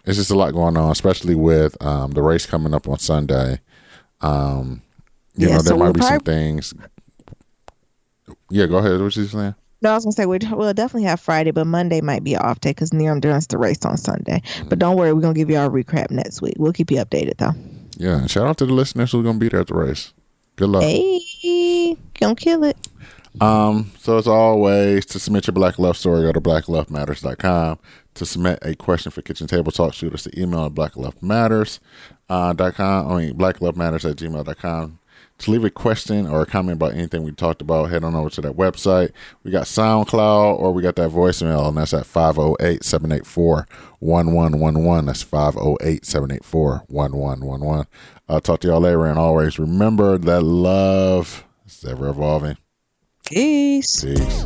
it's just a lot going on, especially with the race coming up on Sunday. You know, there might be some things. Yeah, go ahead. What you saying? No, I was going to say, we'll definitely have Friday, but Monday might be an off day because Niram does the race on Sunday. But don't worry, we're going to give you our recap next week. We'll keep you updated, though. Yeah, and shout out to the listeners who's going to be there at the race. Good luck. Hey, gonna kill it. So as always, to submit your Black Love story, go to blacklovematters.com. To submit a question for Kitchen Table Talk, shoot us the email at blacklovematters.com. blacklovematters@gmail.com. To leave a question or a comment about anything we talked about, head on over to that website. We got SoundCloud, or we got that voicemail, and that's at 508-784-1111. That's 508-784-1111. I'll talk to y'all later, and always remember that love is ever evolving. Peace. Peace.